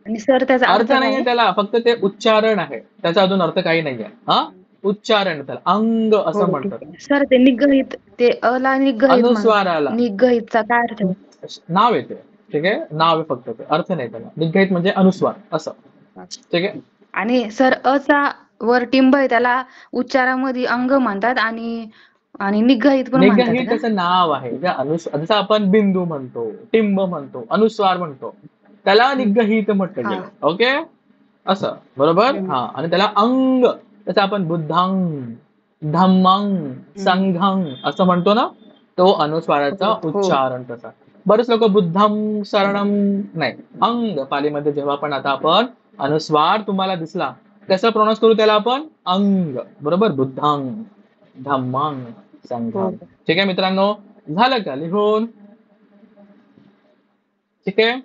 आणि सर त्याचा अर्थ काय नाहीये आहे? त्याला, फक्त ते उच्चारण आहे, त्याचा अजून अर्थ काही नाहीये. हा उच्चारण, त्याला अंग असं हो, ठीक म्हणतात. आहे. सर ते निगहित, ते अला निगहित अनुस्वाराला निगहितचा काय अर्थ आहे? नाव येते. ठीक आहे, नाव आहे फक्त, ते अर्थ नाही त्याला. निगहित म्हणजे अनुस्वार असं. ठीक आहे, आणि सर अचा वर टिंब आहे त्याला उच्चारामध्ये अंग म्हणतात आणि आणि निगहित पण म्हणतात निगहित का? त्याचं नाव आहे. जसं आपण बिंदू म्हणतो, टिंब म्हणतो, अनुस्वार म्हणतो, त्याला निगहित म्हटलं गेलं. ओके, असं बरोबर. हा, आणि त्याला अंग, त्याचं आपण बुद्धांग, धम्मंग, संघंग असं म्हणतो ना, तो अनुस्वाराचा उच्चारण तसा. बरेच लोक बुद्धम शरणम नाही, अंग. पालीमध्ये जेव्हा पण आता आपण अनुस्वार तुम्हाला दिसला कसं प्रोनाऊन्स करू त्याला आपण अंग, बरोबर. बुद्धांग, धम्मांग, संघांग. ठीक आहे मित्रांनो, झालं का लिहून? ठीक आहे,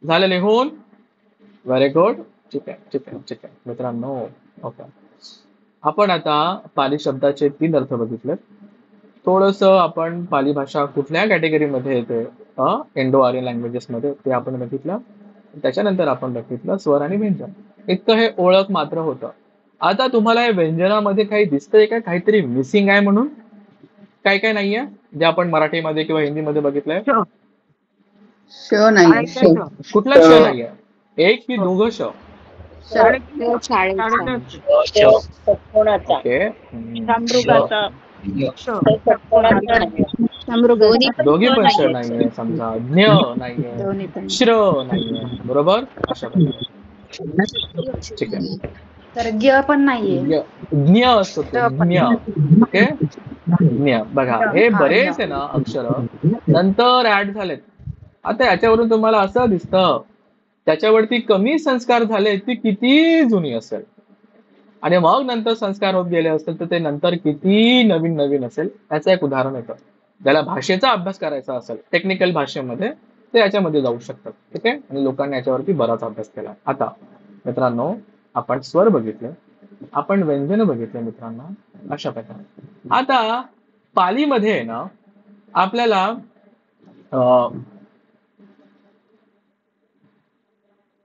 झालं लिहून? Very good. ठीक आहे, ठीक आहे, ठीक आहे मित्रांनो. ओके, आपण आता पाली शब्दाचे 3 अर्थ बघितले. थोडस आपण पाली भाषा कुठल्या कॅटेगरीमध्ये येते इंडो आर्यन लँग्वेजेस मध्ये ते आपण बघितलं. त्याच्यानंतर आपण बघितलं स्वर आणि व्यंजन. इतकं हे ओळख मात्र होतं. आता तुम्हाला या व्यंजनामध्ये काही दिसतंय का काहीतरी मिसिंग आहे म्हणून? काय काय नाहीये जे आपण मराठीमध्ये किंवा हिंदीमध्ये बघितलंय? श नाही, श. कुठला श नाहीये? एक की दोघं श? ओके, दोघी पण श नाहीये समजा, ज्ञ नाहीये, श्र नाहीये, बरोबर. अशा प्रकारे. ठीक आहे, तर ग पण नाहीये, ज्ञ असतो तो, ज्ञ. ओके, ज्ञ. बघा हे बरेच आहे ना अक्षर नंतर ऍड झालेत. आता याच्यावरून तुम्हाला असं दिसतं त्याच्यावरती कमी संस्कार झाले ती किती जुनी असेल, आणि मग नंतर संस्कार होत गेले असतील तर ते नंतर किती नवीन नवीन असेल. याचं एक उदाहरण येतं. ज्याला भाषेचा अभ्यास करायचा असेल टेक्निकल भाषेमध्ये ते याच्यामध्ये जाऊ शकतात. ठीक आहे, आणि लोकांनी याच्यावरती बराच अभ्यास केला. आता मित्रांनो आपण स्वर बघितले, आपण व्यंजन बघितले मित्रांनो, अशा प्रकारे. आता पालीमध्ये आहे ना आपल्याला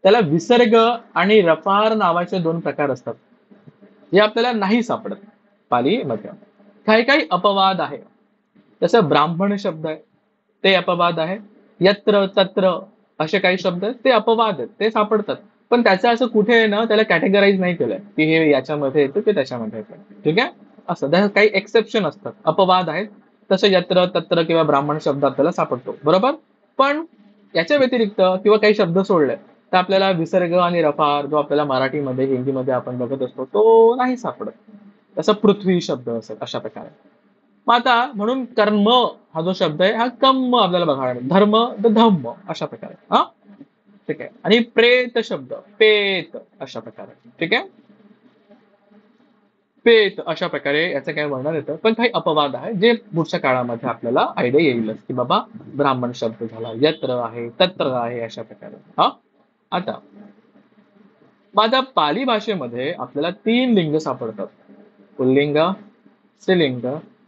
त्याला विसर्ग आणि रफार नावाचे 2 प्रकार असतात. हे आपल्याला नाही सापडत पालीमध्ये. काही काही अपवाद आहे. जसं ब्राह्मण शब्द आहे ते अपवाद आहे, यत्र तत्र असे काही शब्द आहेत ते अपवाद आहेत, ते सापडतात. पण त्याचं असं कुठे आहे ना त्याला कॅटेगराईज नाही केलंय की हे याच्यामध्ये येतं ते त्याच्यामध्ये येतं. ठीक आहे, असं त्यात काही एक्सेप्शन असतात, अपवाद आहेत. तसं यत्र तत्र किंवा ब्राह्मण शब्द आपल्याला सापडतो, बरोबर. पण याच्या व्यतिरिक्त किंवा काही शब्द सोडले तर आपल्याला विसर्ग आणि रफार जो आपल्याला मराठीमध्ये हिंदीमध्ये आपण बघत असतो तो नाही सापडत. तसं पृथ्वी शब्द असेल अशा प्रकारे. मग आता म्हणून कर्म हा जो शब्द आहे हा कम्म आपल्याला बघायला मिळेल, धर्म द धम्म अशा प्रकारे. हा, ठीक आहे. आणि प्रेत शब्द पेत अशा प्रकारे. ठीक आहे, पेत अशा प्रकारे याचं काही वर्णन येतं, पण काही अपवाद आहे जे पुढच्या काळामध्ये आपल्याला आयडिया येईलच की बाबा ब्राह्मण शब्द झाला, यत्र आहे, तत्र आहे, अशा प्रकारे. हा आता माझ्या पाली भाषेमध्ये आपल्याला 3 लिंग सापडतात, पुल्लिंग, स्त्रीलिंग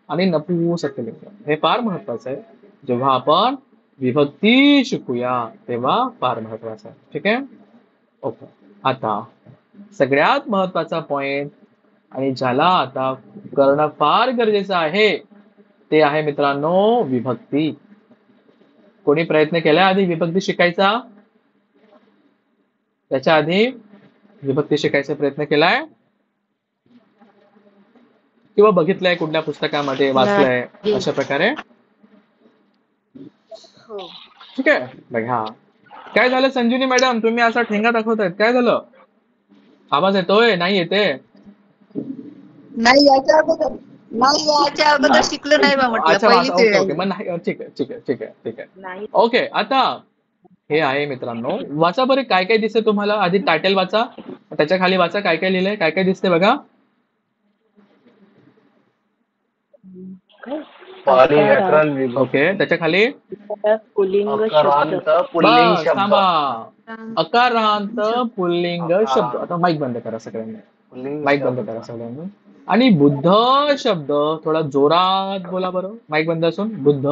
आणि नपुंसकलिंग. हे फार महत्वाचं आहे. जेव्हा आपण विभक्ती शिकूया तेव्हा फार महत्वाचं आहे. ठीक आहे, ओके. आता सगळ्यात महत्वाचा पॉइंट आणि ज्याला आता करणं फार गरजेचं आहे ते आहे मित्रांनो विभक्ती. कोणी प्रयत्न केलाय आधी विभक्ती शिकायचा? त्याच्या आधी विभक्ती शिकायचा प्रयत्न केलाय किंवा बघितलंय कुठल्या पुस्तकामध्ये, वाचलंय अशा प्रकारे? ठीक आहे, बघा काय झालं संजीवनी मॅडम, तुम्ही असा ठेंगा दाखवतायत, काय झालं? आवाज येतोय? नाही येते? नाही याच्या अगोदर शिकलो नाही बा म्हटलं, अच्छा, पहिलीच ओके वेळ ओके, आहे. मग नाही, ठीक आहे ठीक आहे ठीक आहे ठीक आहे. ओके, आता हे आहे मित्रांनो, वाचा बरे काय काय दिसते तुम्हाला. आधी टायटल वाचा, त्याच्या खाली वाचा काय काय लिहिलंय, काय काय दिसते बघा. पाली व्याकरण विभाग. ओके, त्याच्या खाली अकारांत पुल्लिंग बस शब्द. थांबा, अकारांत पुल्लिंग शब्द. आता माईक बंद करा सगळ्यांनी, पुल्लिंग माईक बंद शब्द. करा सगळ्यांनी. आणि बुद्ध शब्द थोडा जोरात बोला बरं, माईक बंद असून. बुद्ध,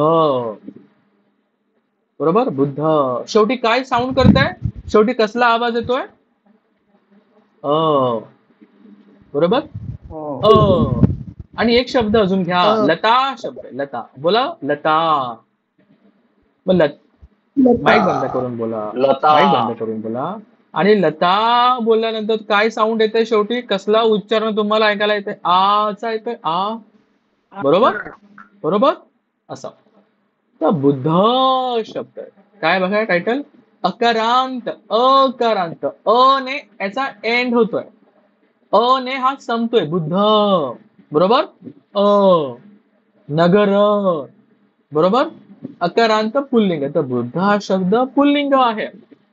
बरोबर, बुद्ध. शेवटी काय साऊंड करताय? शेवटी कसला आवाज येतोय? बरोबर, आणि एक शब्द अजून घ्या, लता शब्द. लता बोला, लता. मग माईक बंद करून बोला, लता. माईक बंद करून बोला. आणि लता बोलल्यानंतर काय साऊंड येते शेवटी? कसला उच्चारण तुम्हाला ऐकायला येते? आचा येतोय, आ. बरोबर बरोबर, असं. तर बुद्ध शब्द काय बघा टायटल, अकारांत. अकारांत, अ ने याचा एंड होतोय, अ ने हा संपतोय, बुद्ध. बरोबर, नगर. बरोबर, अकारांत पुल्लिंग. तर बुद्ध हा शब्द पुल्लिंग आहे.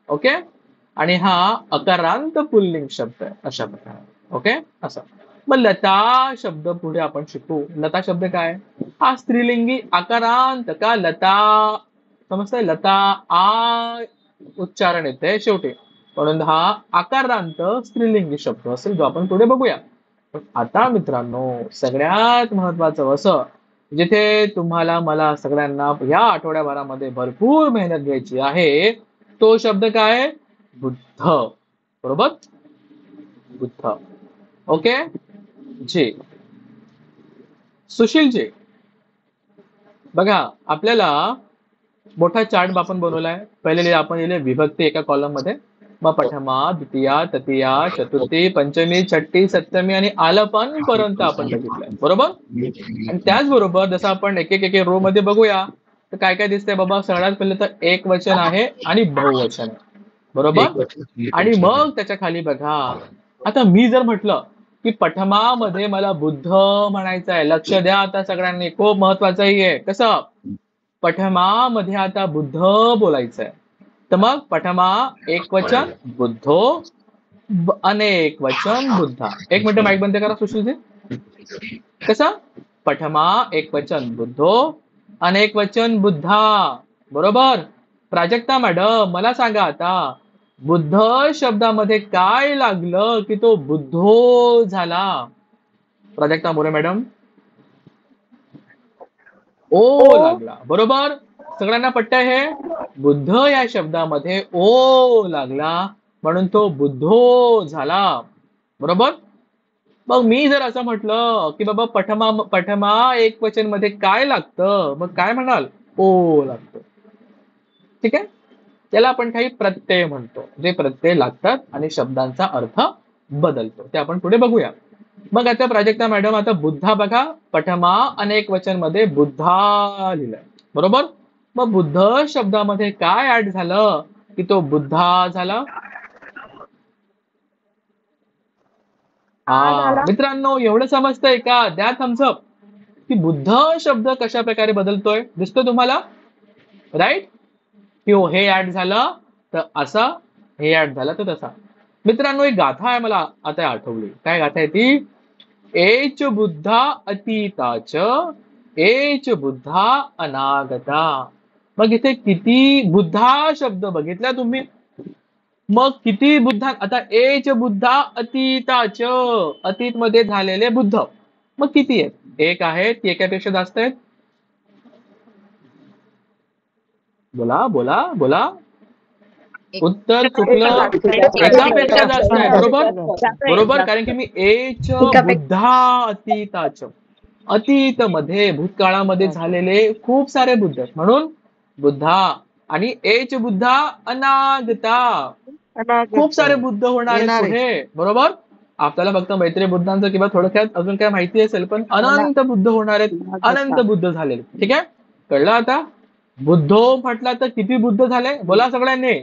ओके, आणि हा अकारांत पुल्लिंग शब्द आहे अशा प्रकारे. ओके, असं. मग लता शब्द पुढे आपण शिकू. लता शब्द काय? हा स्त्रीलिंगी आकारांत का लता, समजतंय? लता आ उच्चारण येते शेवटी, म्हणून हा आकारांत स्त्रीलिंगी शब्द असेल, जो आपण पुढे बघूया. पण आता मित्रांनो सगळ्यात महत्वाचं असं, जिथे तुम्हाला मला सगळ्यांना या आठवड्याभरामध्ये भरपूर मेहनत घ्यायची आहे, तो शब्द काय? बुद्ध. बरोबर, बुद्ध. ओके जी. सुशील जी बघा, आपल्याला मोठा चार्ट आपण बनवलाय. पहिले आपण लिहिले विभक्ती एका कॉलम मध्ये, मग प्रथमा, द्वितीया, तृतीया, चतुर्थी, पंचमी, छठी, सप्तमी आणि आलपन पर्यंत आपण बघितलंय. बरोबर, आणि त्याचबरोबर जसं आपण एक एक रो मध्ये बघूया तर काय काय दिसतंय बाबा. सगळ्यात पहिले तर एक वचन आहे आणि बहुवचन आहे. बरोबर, आणि मग त्याच्या खाली बघा. आता मी जर म्हटलं की पठमामध्ये मला बुद्ध म्हणायचं आहे, लक्ष द्या आता सगळ्यांनी, खूप महत्वाचंही आहे. कसं? पठमामध्ये आता बुद्ध बोलायचंय, तर मग पठमा एक वचन बुद्धो, अनेक वचन बुद्धा. एक मिनिट माईक बंद करा सुशीलजी. कसं? पठमा एक वचन बुद्धो, अनेक वचन बुद्धा. बरोबर. प्राजक्ता मॅडम मला सांगा आता, बुद्ध शब्दामध्ये काय लागलं की तो बुद्धो झाला? प्राजक्ता मोरे मॅडम. ओ लागला. बरोबर, सगळ्यांना पटतंय हे? बुद्ध या शब्दामध्ये ओ लागला म्हणून तो बुद्धो झाला. बरोबर. मग मी जर असं म्हटलं की बाबा पठमा एक वचन मध्ये काय लागतं, मग काय म्हणाल? ओ लागतं. ठीक आहे, त्याला आपण काही प्रत्यय म्हणतो, जे प्रत्यय लागतात आणि शब्दांचा अर्थ बदलतो. ते आपण पुढे बघूया. मग आता प्राजक्ता मॅडम, आता बुद्धा बघा, पठमा अनेक वचन मध्ये बुद्धा लिहिलंय. बरोबर, मग बुद्ध शब्दामध्ये काय ऍड झालं की तो बुद्धा झाला? मित्रांनो एवढं समजतंय का? द्या थम्सअप. की बुद्ध शब्द कशा प्रकारे बदलतोय दिसतो तुम्हाला? राईट, की हे ऍड झालं तर असा, हे ऍड झालं तर तसा. मित्रांनो एक गाथा आहे मला आता आठवली. काय गाथा आहे ती? एच बुद्धा अतीताच एच बुद्धा अनागता. मग इथे किती बुद्धा शब्द बघितला तुम्ही? मग किती बुद्धा? आता एच बुद्धा अतीताच, अतीत मध्ये झालेले बुद्ध मग किती आहेत? एक आहेत की एकापेक्षा जास्त आहेत? बोला बोला बोला. उत्तर चुकलं. एकापेक्षा जास्त आहे. बरोबर बरोबर, कारण की मी एच बुद्धा अतीताच, अतीत मध्ये भूतकाळामध्ये झालेले खूप सारे बुद्ध आहेत म्हणून बुद्धा. आणि एच बुद्धा अनागता, खूप सारे बुद्ध होणार आहेत पुढे. बरोबर, आपल्याला फक्त मैत्री बुद्धांचं किंवा थोडक्यात अजून काय माहिती असेल, पण अनंत बुद्ध होणार आहेत, अनंत बुद्ध झालेले. ठीक आहे, कळलं आता? बुद्धो म्हटला तर किती बुद्ध झाले? बोला सगळ्यांनी,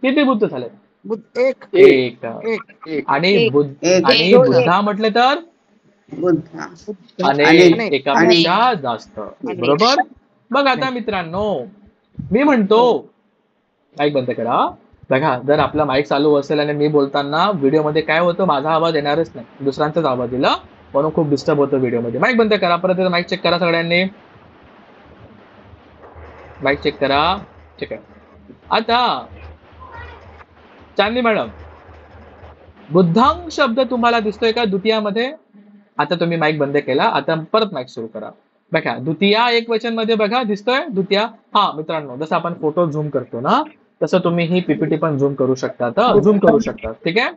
किती बुद्ध झाले? एक. आणि बुद्धा म्हटले तर अनेक, एकापेक्षा जास्त. बरोबर. बघ आता मित्रांनो, मी म्हणतो माईक बंद करा. बघा, जर आपला माईक चालू असेल आणि मी बोलताना व्हिडिओ मध्ये काय होतं, माझा आवाज येणारच नाही, दुसऱ्यांचाच आवाज दिला, म्हणून खूप डिस्टर्ब होतं व्हिडिओ मध्ये. माईक बंद करा. परत माईक चेक करा सगळ्यांनी, माईक चेक करा. ठीक आहे. आता चांदणी मॅडम, बुद्धांग शब्द तुम्हाला दिसतोय का द्वितीयामध्ये? आता तुम्ही माईक बंद केला, आता परत माईक सुरू करा. बघा, द्वितीया एक वचन मध्ये बघा दिसतोय द्वितीया. हा मित्रांनो, जसं आपण फोटो झूम करतो ना, तसं तुम्ही ही पीपीटी पण झूम करू शकता, तर झूम करू शकता. ठीक आहे,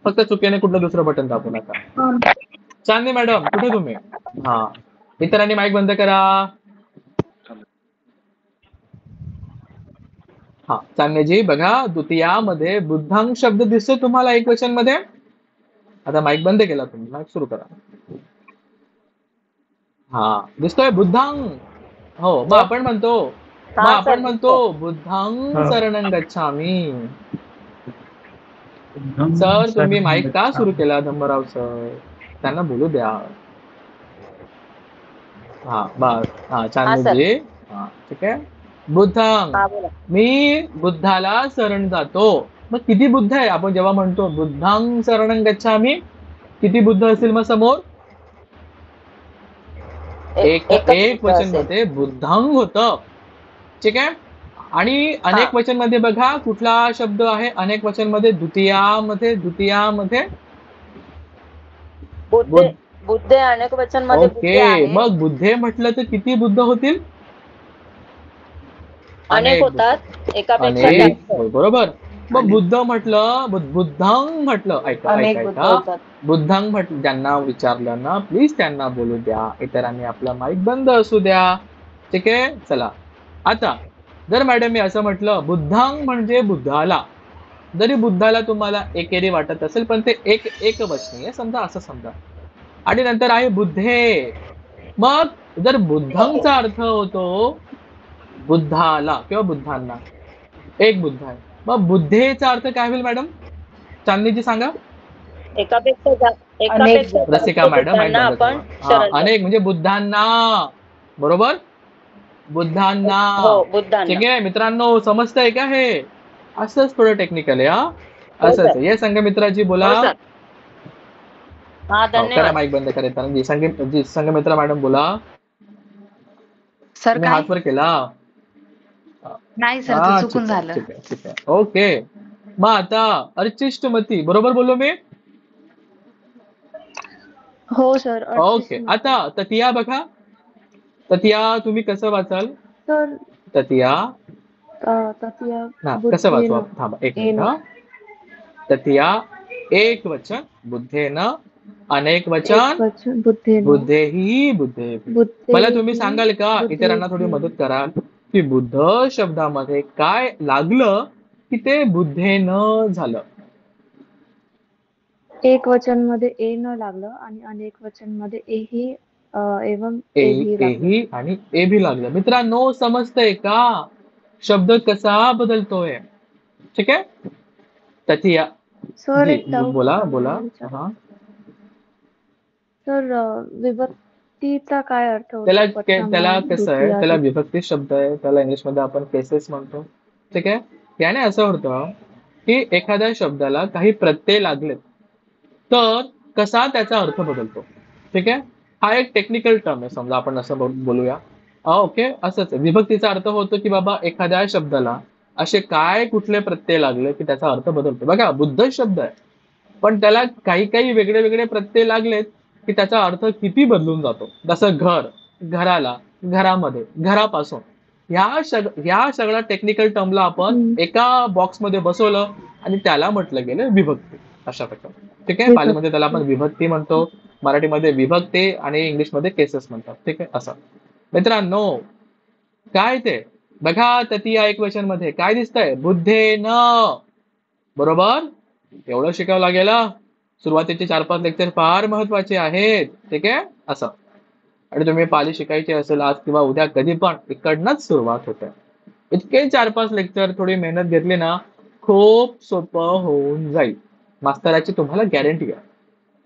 फक्त चुकीने कुठलं दुसरं बटन दाबू नका. चांदणी मॅडम कुठे तुम्ही? हा, इतरांनी माईक बंद करा. हा, चांदणीजी बघा, द्वितीयामध्ये बुद्धांग शब्द दिसतोय तुम्हाला एक वचन मध्ये. आता माईक बंद केला तुम्ही, माईक सुरू करा. हा, दिसतोय बुद्धांग. हो, मग आपण म्हणतो बुद्धांग शरणं गच्छामि. सर तुम्ही माईक का सुरू केला धम्मराव सर? त्यांना बोलू द्या. हा बस. हा, चांदणीजी. हा, ठीक आहे. बुद्धांग, मी बुद्धाला शरण जातो. मग किती बुद्ध आहे? आपण जेव्हा म्हणतो बुद्धांग शरणं गच्छामि, किती बुद्ध असतील मग समोर? एक वचन मध्ये बुद्धांग होतं. ठीक आहे. आणि अनेक वचन मध्ये बघा कुठला शब्द आहे अनेक वचन मध्ये? द्वितीयामध्ये बुद्धे अनेक वचन मध्ये. ओके, मग बुद्धे म्हटलं तर किती बुद्ध होतील? अनेक होतात, एकापेक्षा अनेक. जास्त. बरोबर. मग बुद्ध म्हटलं, बुद्धांग म्हटलं, ऐका, बुद्धांग म्हटलं. ज्यांना विचारलं ना, प्लीज त्यांना बोलू द्या, इतरांनी आपला माईक बंद असू द्या. ठीक आहे, चला. आता जर मॅडम मी असं म्हटलं बुद्धांग म्हणजे बुद्धाला, जरी बुद्धाला तुम्हाला एकेरी वाटत असेल, पण ते एक वचनी आहे, समजा असं समजा. आणि नंतर आहे बुद्धे. मग जर बुद्धांचा अर्थ होतो बुद्धाला किंवा बुद्धांना, एक बुद्ध आहे, मग बुद्धेचा अर्थ काय होईल मॅडम? चांदणीजी सांगा. एकापेक्षा रसिका मॅडम, अनेक म्हणजे बुद्धांना. बरोबर, बुद्धांना. ठीक आहे मित्रांनो, समजतंय का हे? असंच थोडं टेक्निकल आहे. हा, असंच. ये संघ मित्राजी बोला. करा माईक बंद करा. जी संघ मित्र मॅडम बोला. सर काय? हात वर केला नाही सर, ते चुकून झालं. ठीक आहे. ओके, मग आता अर्चिष्टमती, बरोबर बोललो मी? हो सर. ओके. आता ततिया बघा, ततिया तुम्ही कसं वाचाल? ततिया कसं वाचवा? थांबा एक मिनिट. ततिया एक वचन, बुद्धेन अनेक वचन, बुद्धेही बुद्धे. मला तुम्ही सांगाल का, इतरांना थोडी मदत करा, की बुद्ध शब्दामध्ये काय लागलं की ते बुद्धेन झालं? एक वचन मध्ये ए न लागलं आणि अनेक वचन मध्ये एही एवं एही आणि ए भी लागलं. मित्रांनो, समजतंय का शब्द कसा बदलतोय? ठीक आहे. ततिया बोला. हा सर, विभक्तीचा काय अर्थ होतो? त्याला कसं आहे, त्याला विभक्ती शब्द आहे, त्याला इंग्लिश मध्ये आपण केसेस म्हणतो. ठीक आहे. याने असं होतं की एखाद्या शब्दाला काही प्रत्यय लागले तर कसा त्याचा अर्थ बदलतो. ठीक आहे. हा एक टेक्निकल टर्म आहे, समजा आपण असं बोलूया. ओके, असंच आहे. विभक्तीचा अर्थ होतो की बाबा एखाद्या शब्दाला असे काय कुठले प्रत्यय लागले की त्याचा अर्थ बदलतो. बघा, बुद्ध शब्द आहे, पण त्याला काही काही वेगळे वेगळे प्रत्यय लागलेत की त्याचा अर्थ किती बदलून जातो. जसं घर, घराला, घरामध्ये, घरापासून, ह्या सगळ्या टेक्निकल टर्मला आपण एका बॉक्समध्ये बसवलं आणि त्याला म्हटलं गेलं विभक्ती, अशा प्रकारे. ठीक आहे. पालीमध्ये त्याला आपण विभक्ती म्हणतो, मराठीमध्ये विभक्ती आणि इंग्लिशमध्ये केसेस म्हणतात. ठीक आहे. असं मित्रांनो, काय ते बघा, तृतीय एकवचन मध्ये काय दिसतंय? बुद्धेन. बरोबर, एवढं शिकावं लागेल. सुरुवातीचे 4-5 लेक्चर फार महत्वाचे आहेत. ठीक आहे. असं, आणि तुम्ही पाली शिकायची असेल आज किंवा उद्या कधी पण, इकडनंच सुरुवात होते. इतके 4-5 लेक्चर थोडी मेहनत घेतली ना, खूप सोपं होऊन जाईल. मास्तराची तुम्हाला गॅरंटी आहे,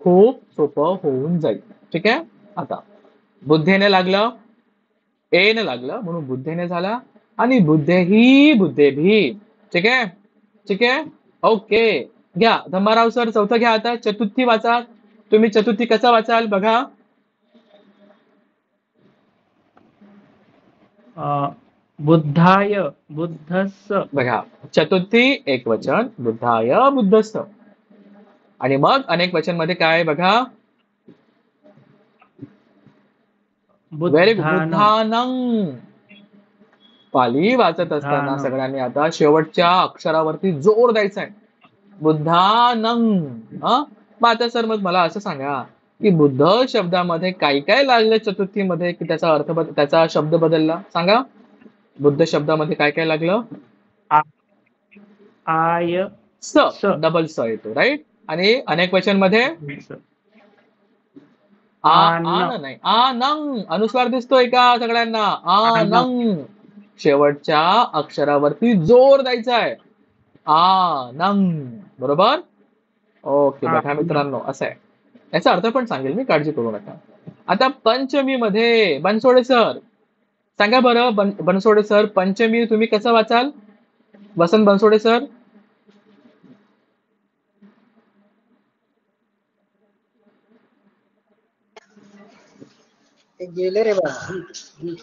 खूप सोपं होऊन जाईल. ठीक आहे. आता बुद्धेने लागलं, एने लागलं म्हणून बुद्धेने झाला, आणि बुद्धेही, बुद्धेभी. ठीक आहे. ठीक आहे. ओके, घ्या धम्माराव सर, चौथं घ्या आता. चतुर्थी वाचा. तुम्ही चतुर्थी कसा वाचाल बघा. बुद्धाय बुद्धस्स. बघा, चतुर्थी एक वचन, बुद्धाय बुद्धस्स. आणि मग अनेक वचन मध्ये काय बघा, व्हेरी गुड, बुद्धानं. पाली वाचत असताना सगळ्यांनी आता शेवटच्या अक्षरावरती जोर द्यायचा आहे. बुद्धानं. मग आता सर, मग मला असं सांगा की बुद्ध शब्दामध्ये काय काय लागलं चतुर्थीमध्ये की त्याचा अर्थ त्याचा शब्द बदलला? सांगा, बुद्ध शब्दामध्ये काय काय लागलं? आय, स, डबल स येतो, राईट. आणि अनेक वचन मध्ये आन नाही, आनंग. अनुस्वार दिसतोय का सगळ्यांना? आनंग. शेवटच्या अक्षरावरती जोर द्यायचा आहे. आनंग. बरोबर. ओके, बघा मित्रांनो, असं आहे. याचा अर्थ पण सांगेल मी, काळजी करू नका. आता पंचमी मध्ये बनसोडे सर सांगा बरं. बनसोडे सर, पंचमी तुम्ही कसं वाचाल? वसंत बनसोडे सर. गेले रे बा.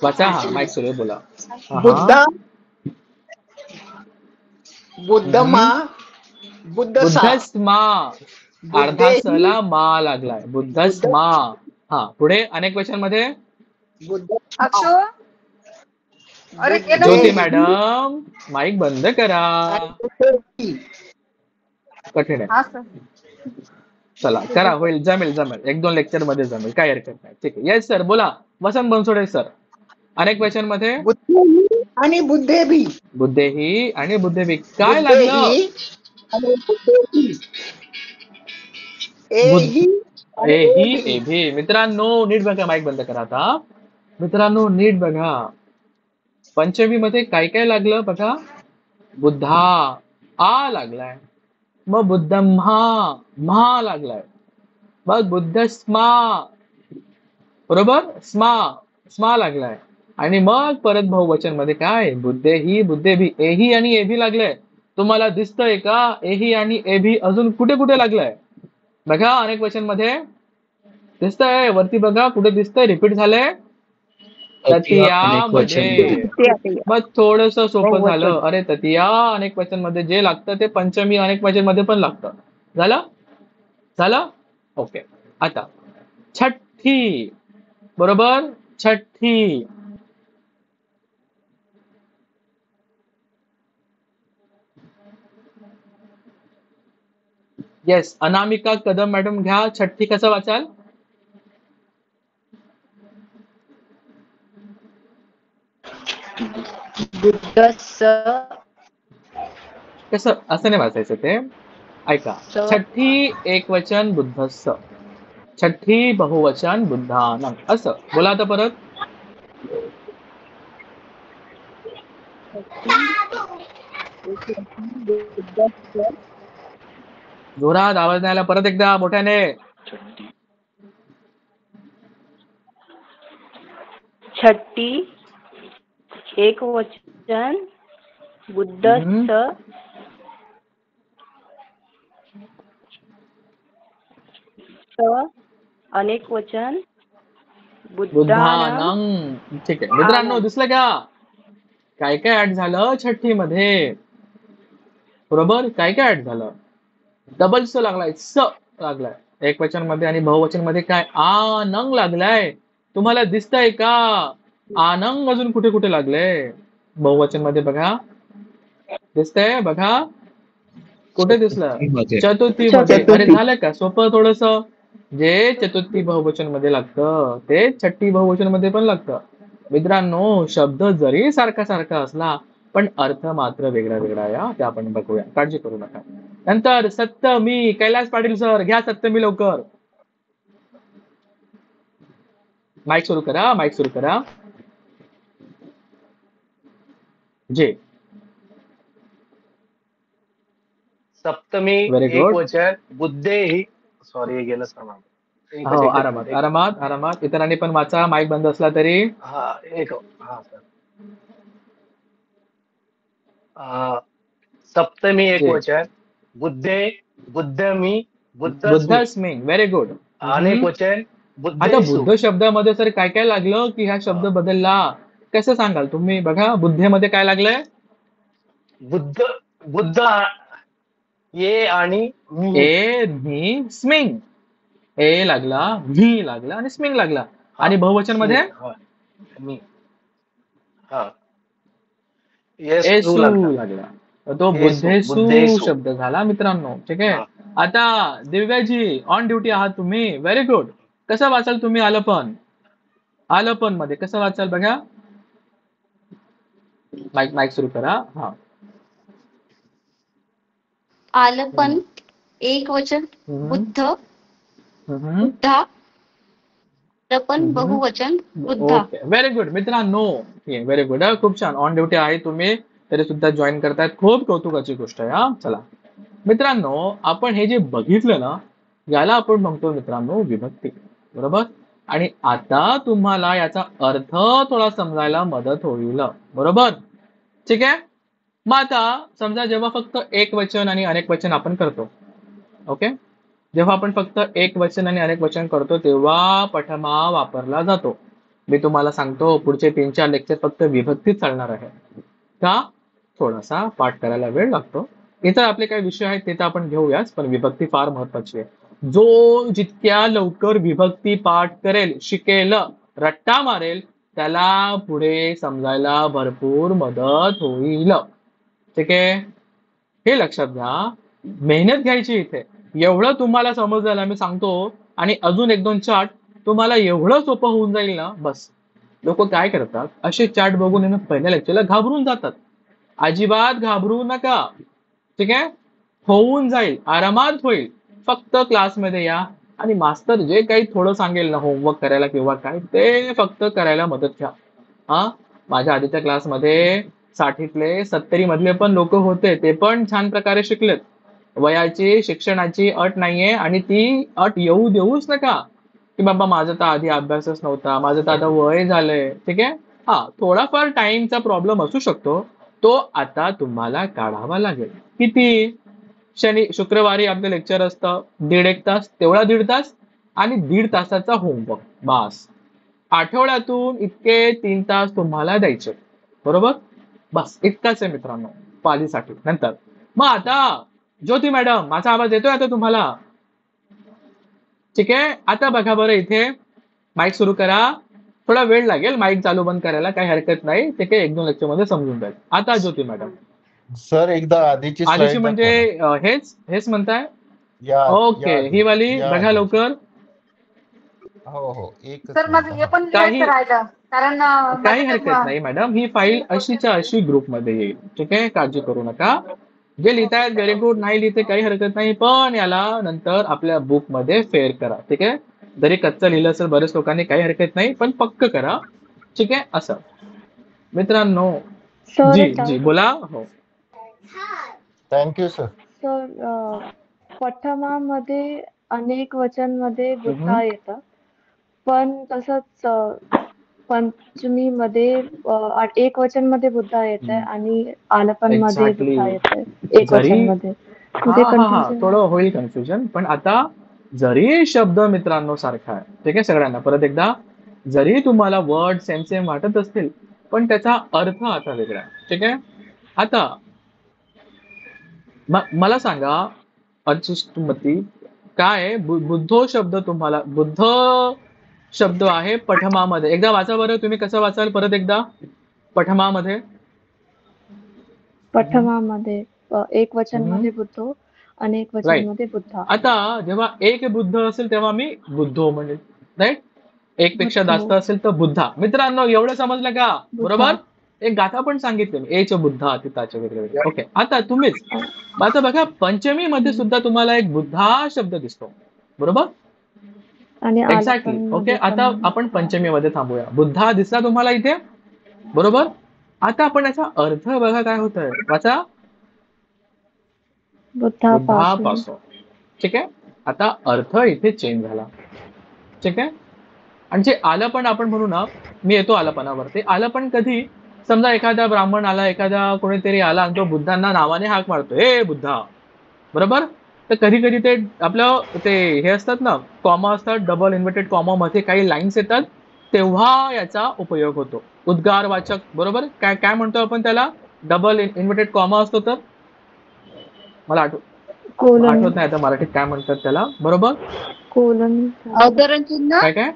वाचा. हा, माईक सुरू आहे, बोला. बुद्धा, बुद्धमा, बुद्धस्मा. अर्धा सला मा लागलाय, बुद्धस्मा. हा, पुढे अनेक वचन मध्ये ज्योती मॅडम, माईक बंद करा, कठीण आहे. चला करा, होईल, जमेल जमेल, 1-2 लेक्चर मध्ये जमेल, काय हरकत नाही. ठीक आहे. येस सर, बोला. वसंत बनसोडे सर, अनेक वचन मध्ये आणि बुद्धेभी. बुद्धेही आणि बुद्धेभी काय लागलं? एही, एभी. मित्रांनो नीट बघा, माईक बंद करा आता. मित्रांनो नीट बघा, पंचमी मध्ये काय काय लागलं बघा. बुद्धा, आ लागलाय. मग बुद्धम्हा, म्हा लागलाय. मग बुद्धस्मा, बरोबर, स्मा, स्मा लागलाय. आणि मग परत बहुवचन मध्ये काय? बुद्धेही, बुद्धेभी. एही आणि एभी लागलंय. तुम्हाला दिसतंय का? एही आणि एभी अजून कुठे कुठे लागलंय बघा. अनेक वचन मध्ये दिसतंय, वरती बघा कुठे दिसतंय, रिपीट झालंय. तृतीयामध्ये. मग थोडस सोपं झालं. अरे, तृतीया अनेक वचन मध्ये जे लागतं ते पंचमी अनेक वचन मध्ये पण लागतं. झालं. ओके. आता छठी, बरोबर, छठी. येस, अनामिका कदम मॅडम घ्या. छठी कसं वाचाल? कसं? असं नाही वाचायचं ते, ऐका. छठी एकवचन बुद्धस्स, छठी बहुवचन बुद्धानं, असं बोला. आता परत जोरात आवाज नाही आला, परत एकदा मोठ्याने. छठी एक वचन बुद्धस्स अनेक वचन बुद्धानं बुद्धानं. ठीक आहे मित्रांनो, दिसलं का काय काय ऍड झालं छठ्ठी मध्ये? बरोबर, काय काय ऍड झालं? डबल स लागलाय, स लागलाय एक वचन मध्ये, आणि बहुवचन मध्ये काय आनंग लागलाय. तुम्हाला दिसतंय का आनंग अजून कुठे कुठे लागले बहुवचन मध्ये? बघा, दिसतंय बघा, कुठे दिसलं? चतुर्थी मध्ये. अरे झालं का सोपं थोडस? जे चतुर्थी बहुवचन मध्ये लागतं ते छठ्ठी बहुवचन मध्ये पण लागतं. मित्रांनो, शब्द जरी सारखा सारखा असला पण अर्थ मात्र वेगळा वेगळा या, ते आपण बघूया, काळजी करू नका. नंतर सप्तमी. कैलास पाटील सर घ्या सप्तमी लवकर. माईक सुरू करा, माईक सुरू करा. जे सप्तमी Very एक good. वचन बुद्धे ही. सॉरी, गेलं सर. हो, आरामात आरामात आरामात. इतरांनी पण वाचा, माईक बंद असला तरी. हा सर. सप्तमी एक जे. वचन बुद्धे बुद्धमी बुद्धस्मी. Very good. अनेक वचन आता बुद्धेषु. बुद्ध शब्दामध्ये सर काय काय लागलं की हा शब्द बदलला? कसं सांगाल तुम्ही? बघा, बुद्धेमध्ये काय लागलंय? बुद्ध ये आणि मी. ए मी स्मिंग. ए लागला, व्ही लागला आणि स्मिंग लागला. आणि बहुवचन मध्ये मी. एसू लागला. तो बुद्धेसू शब्द झाला मित्रांनो. ठीक आहे. आता दिव्याजी ऑन ड्युटी आहात तुम्ही. Very good. कसं वाचाल तुम्ही आलपण? आलपण मध्ये कसं वाचाल बघा? माईक सुरू करा. हा, आलपण एक वचन बुद्ध बुद्धा, आलपण बहुवचन बुद्धा. ओके, व्हेरी गुड मित्रांनो. Very good. खूप छान. ऑन ड्युटी आहे तुम्ही तरी सुद्धा जॉईन करतायत. खूप कौतुकाची गोष्ट आहे. हा, चला मित्रांनो, आपण हे जे बघितलं ना, याला आपण म्हणतो मित्रांनो विभक्ती. बरोबर. आणि आता तुम्हाला याचा अर्थ थोडा समजायला मदत होईल. बरोबर. ठीक आहे. मग आता समजा जेव्हा फक्त एक वचन आणि अनेक वचन आपण करतो, ओके, जेव्हा आपण फक्त एक वचन आणि अनेक वचन करतो तेव्हा पठमा वापरला जातो. मी तुम्हाला सांगतो पुढचे 3-4 लेक्चर फक्त विभक्तीत चालणार आहे. का? थोडासा पाठ करायला वेळ लागतो. इतर आपले काही विषय आहेत ते तर आपण घेऊयाच, पण विभक्ती फार महत्वाची आहे. जो जितक्या लवकर विभक्ती पाठ करेल, शिकेल, रट्टा मारेल, त्याला पुढे समजायला भरपूर मदत होईल. ठीक आहे. हे लक्षात घ्या. मेहनत घ्यायची इथे. एवढं तुम्हाला समजलं मी सांगतो, आणि अजून 1-2 चार्ट तुम्हाला एवढं सोपं होऊन जाईल ना, बस. लोक काय करतात, असे चार्ट बघून पहिल्या लेक्चरला घाबरून जातात. अजिबात घाबरू नका. ठीक आहे. होऊन जाईल, आरामात होईल. फक्त क्लासमध्ये या आणि मास्टर जे काही थोडं सांगेल ना होमवर्क करायला किंवा काय, ते फक्त करायला मदत घ्या. हा, माझ्या आधीच्या क्लासमध्ये 60तले 70 मधले पण लोक होते, ते पण छान प्रकारे शिकलेत. वयाची शिक्षणाची अट नाहीये, आणि ती अट येऊ देऊच नका की बाबा माझा तर आधी अभ्यासच नव्हता, माझं तर आता वय झालंय. ठीक आहे. हा, थोडाफार टाइमचा प्रॉब्लेम असू शकतो, तो आता तुम्हाला काढावा लागेल. किती? शुक्रवारी आपलं लेक्चर असतं 1.5 तास, तेवढा 1.5 तास आणि 1.5 तासाचा होमवर्क. बस. आठवड्यातून इतके 3 तास तुम्हाला द्यायचे. बरोबर. बस इतकाच आहे मित्रांनो पालीसाठी. नंतर मग आता ज्योती मॅडम, माझा आवाज येतोय आता तुम्हाला? ठीक आहे. आता बघा बरं, इथे माईक सुरू करा. थोडा वेळ लागेल माईक चालू बंद करायला, काही हरकत नाही. ते काही 1-2 लेक्चर मध्ये समजून जाईल. आता ज्योती मॅडम. सर एकदा आधीची म्हणजे हेच म्हणताय? ओके, ही वाली बघा लवकर. हो. एक सर माझं हे पण लिहायचं राहिलं, कारण काही हरकत नाही मॅडम. ही फाईल अशीच्या अशी ग्रुपमध्ये येईल. ठीक आहे. काळजी करू नका. जे लिहितायत व्हेरी गुड, नाही लिहिते काही हरकत नाही, पण याला नंतर आपल्या बुक मध्ये फेअर करा. ठीक आहे. जरी कच्चं लिहिलं असेल बरेच लोकांनी, काही हरकत नाही, पण पक्क करा. ठीक आहे. असं मित्रांनो. जी बोला. हो, थँक्यू सर. सर पठमामध्ये अनेक वचन मध्ये बुद्धा येतं, पण तसंच पंचमी मध्ये एक वचन मध्ये बुद्धा येत आहे आणि आलपन मध्ये बुद्धा येत आहे एक वचन मध्ये. थोडं होईल कन्फ्युजन, पण आता जरी शब्द मित्रांनो सारखा आहे, ठीक आहे, सगळ्यांना परत एकदा, जरी तुम्हाला वर्ड सेम सेम वाटत असतील पण त्याचा अर्थ आता वेगळा आहे. ठीक आहे. आता मला सांगा अच्युतमती, काय बुद्धो शब्द तुम्हाला, बुद्ध शब्द आहे पठमामध्ये, एकदा वाचा बरं तुम्ही, कसं वाचाल परत एकदा पठमामध्ये? पठमामध्ये एक वचन मध्ये बुद्धो, अनेक वचन मध्ये बुद्धा. आता जेव्हा एक बुद्ध असेल तेव्हा मी बुद्धो म्हणेल, राईट. एक पेक्षा जास्त असेल तर बुद्धा. मित्रांनो एवढं समजलं का? बरोबर. एक गाथा पण सांगितली मी, एच बुद्धा तिथाचे वेगळे वेगळे. ओके. आता तुम्हीच आता बघा पंचमी मध्ये सुद्धा तुम्हाला एक बुद्धा शब्द दिसतो, बरोबर. एक्झॅक्टली. ओके. आता आपण पंचमी मध्ये थांबूया. बुद्धा दिसला तुम्हाला इथे, बरोबर. आता आपण याचा अर्थ बघा काय होत आहे, वाचा. बुद्धापासून. ठीक आहे. आता अर्थ इथे चेंज झाला. ठीक आहे. आणि जे आलं पण आपण म्हणू ना, मी येतो आलपणावरती. आलं पण कधी, समजा एखादा ब्राह्मण आला, एखादा कोणीतरी आला आणि तो बुद्धांना नावाने हाक मारतो, हे बुद्धा, बरोबर. तर कधी कधी ते आपलं ते हे असतात ना, कॉमा असतात, डबल इन्व्हर्टेड कॉमा मध्ये काही लाईन्स येतात, तेव्हा याचा उपयोग होतो. उद्गारवाचक, बरोबर. काय काय म्हणतो आपण त्याला? डबल इन्व्हर्टेड कॉमा असतो तर मला आठवत नाही आता मराठीत काय म्हणतात त्याला, बरोबर. अवतरण चिन्ह. काय काय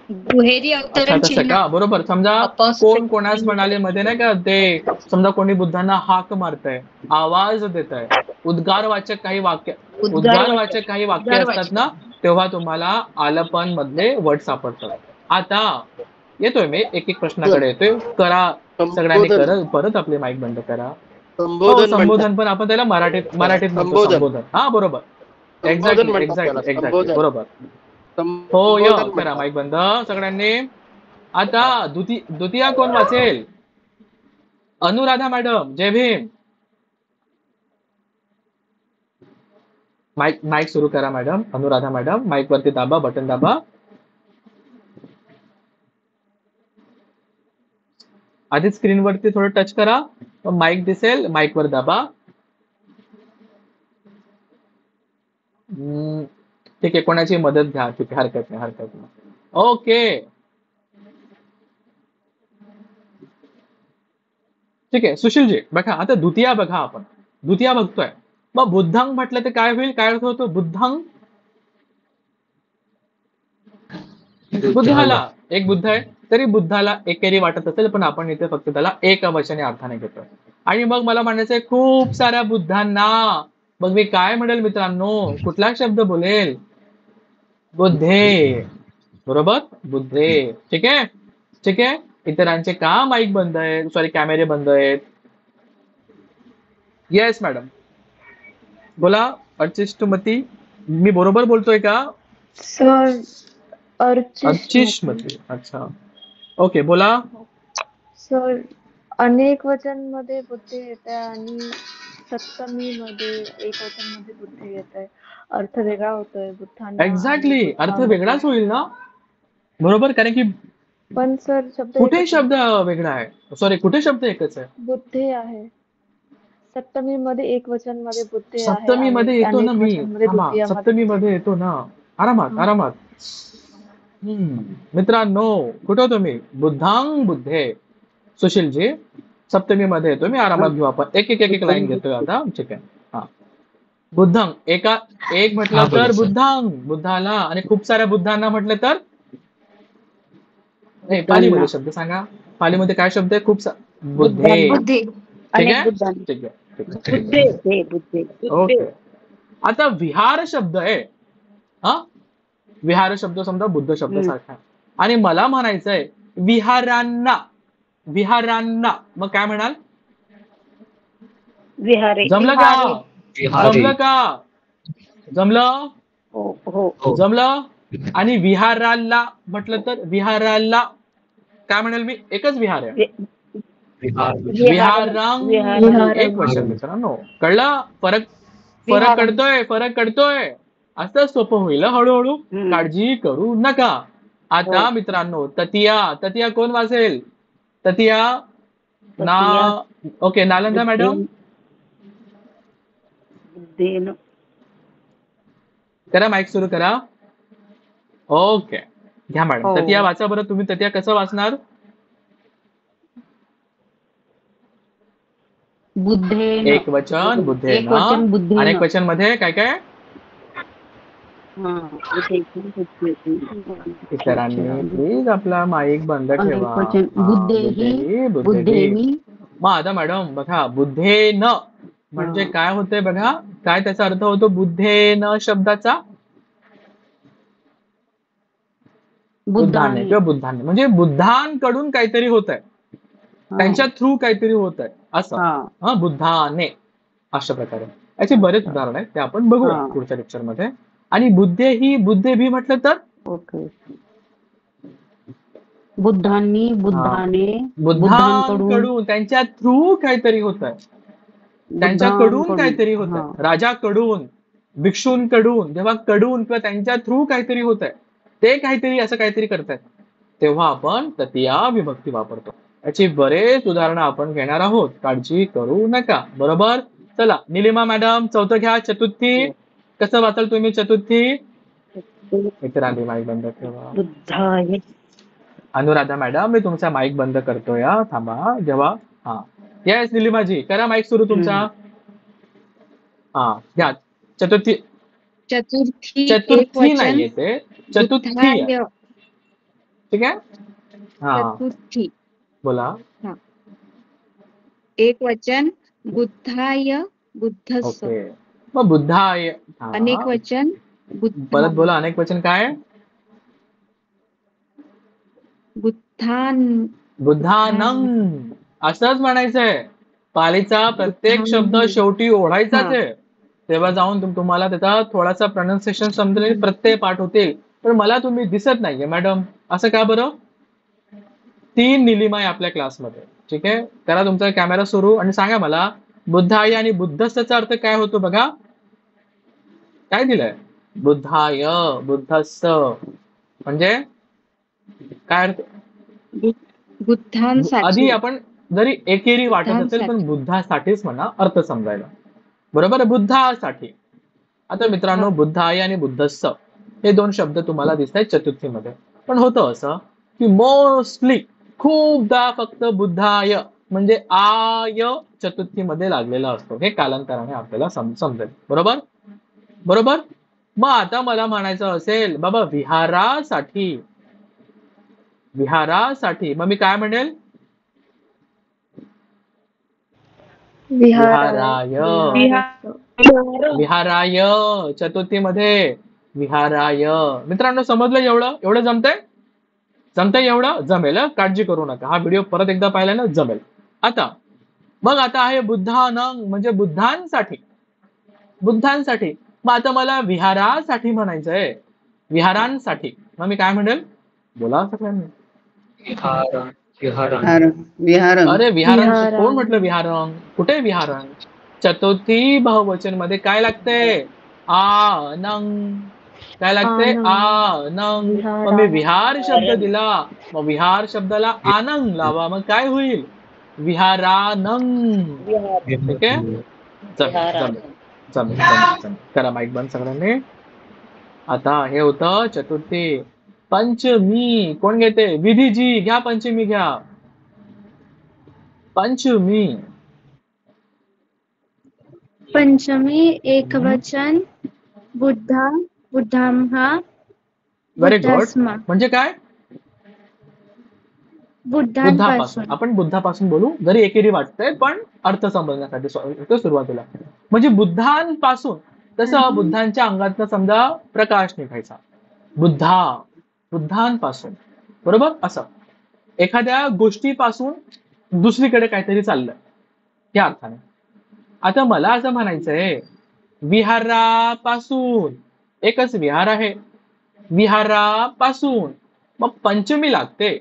दुहेरी अवतरण चिन्ह का? बरोबर. समजा कोण कोणास म्हणाले मध्ये नाही का, ते समजा कोणी बुद्धांना हाक मारताय, आवाज देत आहे, उद्गारवाचक काही वाक्य असतात ना, तेव्हा तुम्हाला आलपन मधले वर्ड सापडतात. आता येतोय मी एक एक प्रश्नाकडे येतोय. करा सगळ्यांनी, करत परत आपले माईक बंद करा. संबोधन पण आपण त्याला मराठीत म्हणतो संबोधन. हा बरोबर. एक्झॅक्टली बरोबर. हो य करा माईक बंद सगळ्यांनी. आता द्वितीय कोण वाचेल? अनुराधा मॅडम. जय भीम. माईक सुरू करा मॅडम. अनुराधा मॅडम माईक वरती दाबा, बटन दाबा. आधी स्क्रीनवरती थोडं टच करा, माईक दिसेल, माईक वर दाबा. ठीक आहे. कोणाची मदत घ्या. ठीक आहे. हरकत नाही. ओके. ठीक आहे. सुशीलजी बघा, आता द्वितीय बघा, आपण द्वितीय बघतोय. मग बुद्धांग म्हटलं तर काय होईल? काय अर्थ होतो बुद्धांग? बुद्धाला. एक बुद्ध आहे तरी बुद्धाला एकेरी वाटत असेल, पण आपण इथे फक्त त्याला एक वचने अर्थाने घेतोय. आणि मग मला म्हणायचंय खूप साऱ्या बुद्धांना, मग मी काय म्हणेल मित्रांनो? कुठला शब्द बोलेल? बुद्धे. बरोबर. बुद्धे. ठीक आहे. ठीक आहे. इतरांचे का माईक बंद आहेत, सॉरी कॅमेरे बंद आहेत? येस मॅडम बोला. अर्चिष्टमती, मी बरोबर बोलतोय का? सर अर्चिष्टमती. अच्छा. ओके बोला. सर अनेक वचन मध्ये बुद्धे येत आहे आणि सप्तमी मध्ये एक वचन मध्ये बुद्धे येत आहे. अर्थ वेगळा होतोय बुद्धांना. एक्झॅक्टली. अर्थ वेगळाच होईल ना, बरोबर. कारण की पण सर शब्द कुठे शब्द वेगळा आहे, सॉरी कुठे शब्द एकच आहे? बुद्धे आहे. सप्तमी मध्ये एक वचन मध्ये बुद्धे आहे. सप्तमी मध्ये येतो ना मी, सप्तमी मध्ये येतो ना. आरामात. मित्रांनो कुठे होतो मी? बुद्धांग बुद्धे. सुशीलजी सप्तमी मध्ये येतो मी. आरामात घेऊ आपण. एक लाईन घेतोय आता. ठीक आहे. हा. बुद्धांग एक म्हटलं तर बुद्धांग बुद्धाला, आणि खूप साऱ्या बुद्धांना म्हटलं तर पालीमध्ये शब्द सांगा. पालीमध्ये काय शब्द आहे? खूप बुद्धे. ठीक आहे. ओके. आता विहार शब्द आहे. हा, विहार शब्द समजा बुद्ध शब्द सारखा, आणि मला म्हणायचंय विहारांना. मग काय म्हणाल? विहारे. जमलं का? जमलं. आणि विहाराला म्हटलं तर विहाराला काय म्हणेल मी? एकच विहार आहे. विहारांग एक वचन. मित्रांनो कळलं? फरक कळतोय. असं सोपं होईल हळूहळू, काळजी करू नका. आता मित्रांनो ततिया कोण वाचेल? ततिया ना. ओके. नालंदा मॅडम. करा माईक सुरू करा. ओके घ्या मॅडम. हो. ततिया वाचा बरं. तुम्ही ततिया कसं वाचणार? बुद्धेन. एक वचन बुद्धेन. एक वचन बुद्धेन. अनेक वचन मध्ये काय काय? इतरांनी प्लीज आपला माईक बंद ठेवा. बुद्धेही बुद्धेही. मग आता मॅडम बघा, बुद्धेन म्हणजे काय होतंय बघा, काय त्याचा अर्थ होतो बुद्धेन शब्दाचा? बुद्धाने किंवा बुद्धाने म्हणजे बुद्धांकडून काहीतरी होत आहे, त्यांच्या थ्रू काहीतरी होत आहे असं. हा बुद्धाने अशा प्रकारे. याचे बरेच उदाहरण आहेत, ते आपण बघूया पुढच्या लेक्चर मध्ये. आणि बुद्धेही बुद्धेभी म्हटलं तर ओके. बुद्धांनी बुद्धाने बुद्धांकडून त्यांच्या थ्रू काहीतरी होत आहे, त्यांच्याकडून काहीतरी होत आहे, राजाकडून, भिक्षूंकडून, जेव्हा कडून किंवा त्यांच्या थ्रू काहीतरी होत आहे, ते काहीतरी असं काहीतरी करतायत, तेव्हा आपण तृतीया विभक्ती वापरतो. याची बरेच उदाहरणं आपण घेणार आहोत, काळजी करू नका. बरोबर. चला निलिमा मॅडम चौथं घ्या. चतुर्थी कसं वाचाल तुम्ही? चतुर्थी मित्रांनी माईक बंद ठेवा. अनुराधा मॅडम मी तुमचा माईक बंद करतोय, थांबा. जेव्हा हा येस निलिमाजी करा माईक सुरू तुमचा. हा घ्या. चतुर्थी. चतुर्थी नाही येते, चतुर्थी. ठीक आहे. हा चतुर्थी. बोला. एक वचन बुद्धाय बुद्धस्स. ओके. मग बुद्धाय. अनेक वचन परत बोला. अनेक वचन काय? बुद्धानं. असंच म्हणायचंय. पालीचा प्रत्येक शब्द शेवटी ओढायचाच आहे, तेव्हा जाऊन तुम्हाला त्याचा थोडासा प्रोनाउन्सिएशन समजेल, प्रत्यय पाठ होतील. पण मला तुम्ही दिसत नाहीये मॅडम, असं का बरं? 3 निलिमा आहे आपल्या क्लासमध्ये. ठीक आहे. करा तुमचा कॅमेरा सुरू आणि सांगा मला बुद्धाय आणि बुद्धस्सचा अर्थ काय होतो बघा. काय दिलंय? बुद्धाय बुद्धस्स म्हणजे काय अर्थ? बुद्धांसाठी. आधी आपण जरी एकेरी वाटत असेल पण बुद्धासाठीच म्हणा अर्थ समजायला. बरोबर. बुद्धासाठी. आता मित्रांनो बुद्धाय आणि बुद्धस्स हे 2 शब्द तुम्हाला दिसत आहेत चतुर्थीमध्ये. पण होतं असं की मोस्टली खूपदा फक्त बुद्धाय म्हणजे आय चतुर्थीमध्ये लागलेला असतो. हे कालांतराने आपल्याला समजेल. बरोबर. बरोबर. मग आता मला म्हणायचं असेल बाबा विहारासाठी, विहारासाठी मग मी काय म्हणेल? विहाराय. विहाराय चतुर्थीमध्ये विहाराय. मित्रांनो समजलं? एवढं जमतंय? जमतंय? एवढं जमेल. काळजी करू नका. हा व्हिडिओ परत एकदा पाहिला ना जमेल. आता मग आता आहे बुद्धानं म्हणजे बुद्धांसाठी. बुद्धांसाठी. मग आता मला विहारासाठी म्हणायचंय, विहारांसाठी. मग मी काय म्हणेल? बोला सगळ्यांनी. अरे विहारं कोण म्हटलं? विहारं कुठे? विहारं चतुर्थी बहुवचन मध्ये काय लागतंय? आनंग. काय लागतंय? आनंग. मग मी विहार शब्द दिला, मग विहार शब्दाला आनंग लावा, मग काय होईल? विहारानंग. ठीक आहे. जमेल. करा माईक बंद सगळ्यांनी. आता हे होतं चतुर्थी. पंचमी कोण घेते? विधीजी घ्या. पंचमी घ्या. पंचमी. पंचमी एक वचन बुद्धा बुद्धाम्हा. Very good. म्हणजे काय? बुद्धापासून. आपण बुद्धापासून बोलू, जरी एकेरी वाटतंय पण अर्थ समजण्यासाठी सुरुवातीला. म्हणजे बुद्धांपासून. तसं बुद्धांच्या अंगातनं समजा प्रकाश निघायचा. बुद्धांपासून. बरोबर. असं एखाद्या गोष्टीपासून दुसरीकडे काहीतरी चाललंय या अर्थाने. आता मला असं म्हणायचंय विहारापासून. एकच विहार आहे. विहारापासून मग पंचमी लागते,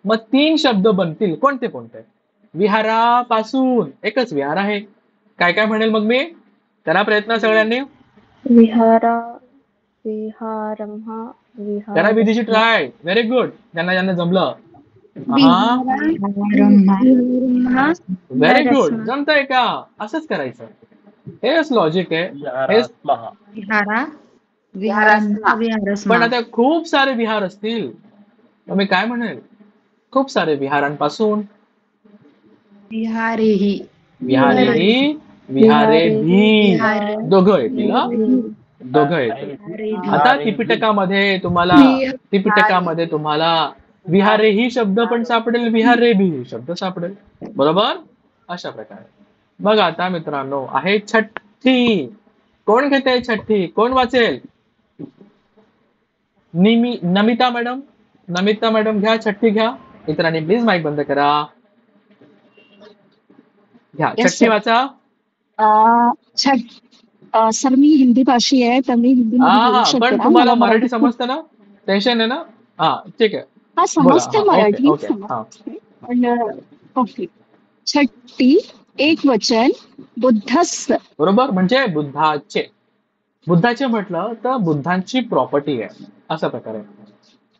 मग 3 शब्द बनतील. कोणते कोणते? विहारापासून एकच विहार आहे. काय काय म्हणेल मग मी? करा प्रयत्न सगळ्यांनी. विहारा विहारम्हा विहार. करा विधीची ट्राय. Very good. ज्यांना ज्यांना जमलं. Very good. जमतंय का? असंच करायचं. हेच लॉजिक आहे. हेच पण आता खूप सारे विहार असतील तर मी काय म्हणेल, खूप सारे विहारांपासून विहारेही विहारेही विहारेभी दोघं येतील हा, दोघं येतील. आता त्रिपिटकामध्ये तुम्हाला विहारेही शब्द पण सापडेल, विहारेभी शब्द सापडेल, बरोबर. अशा प्रकारे बघा. आता मित्रांनो आहे छठी. कोण घेते छठी? कोण वाचेल? नमिता मॅडम घ्या, छठी घ्या. इतरांनी प्लीज माईक बंद करा. घ्या छठी वाचा. सर मी हिंदी भाषी आहे तर मी हिंदी पण तुम्हाला मराठी समजतं ना? टेन्शन आहे ना? हा ठीक आहे. हा समजते मराठी. ओके. छठी एक वचन बुद्धस्स. बरोबर, म्हणजे बुद्धाचे. बुद्धाचे म्हटलं तर बुद्धांची प्रॉपर्टी आहे अशा प्रकारे.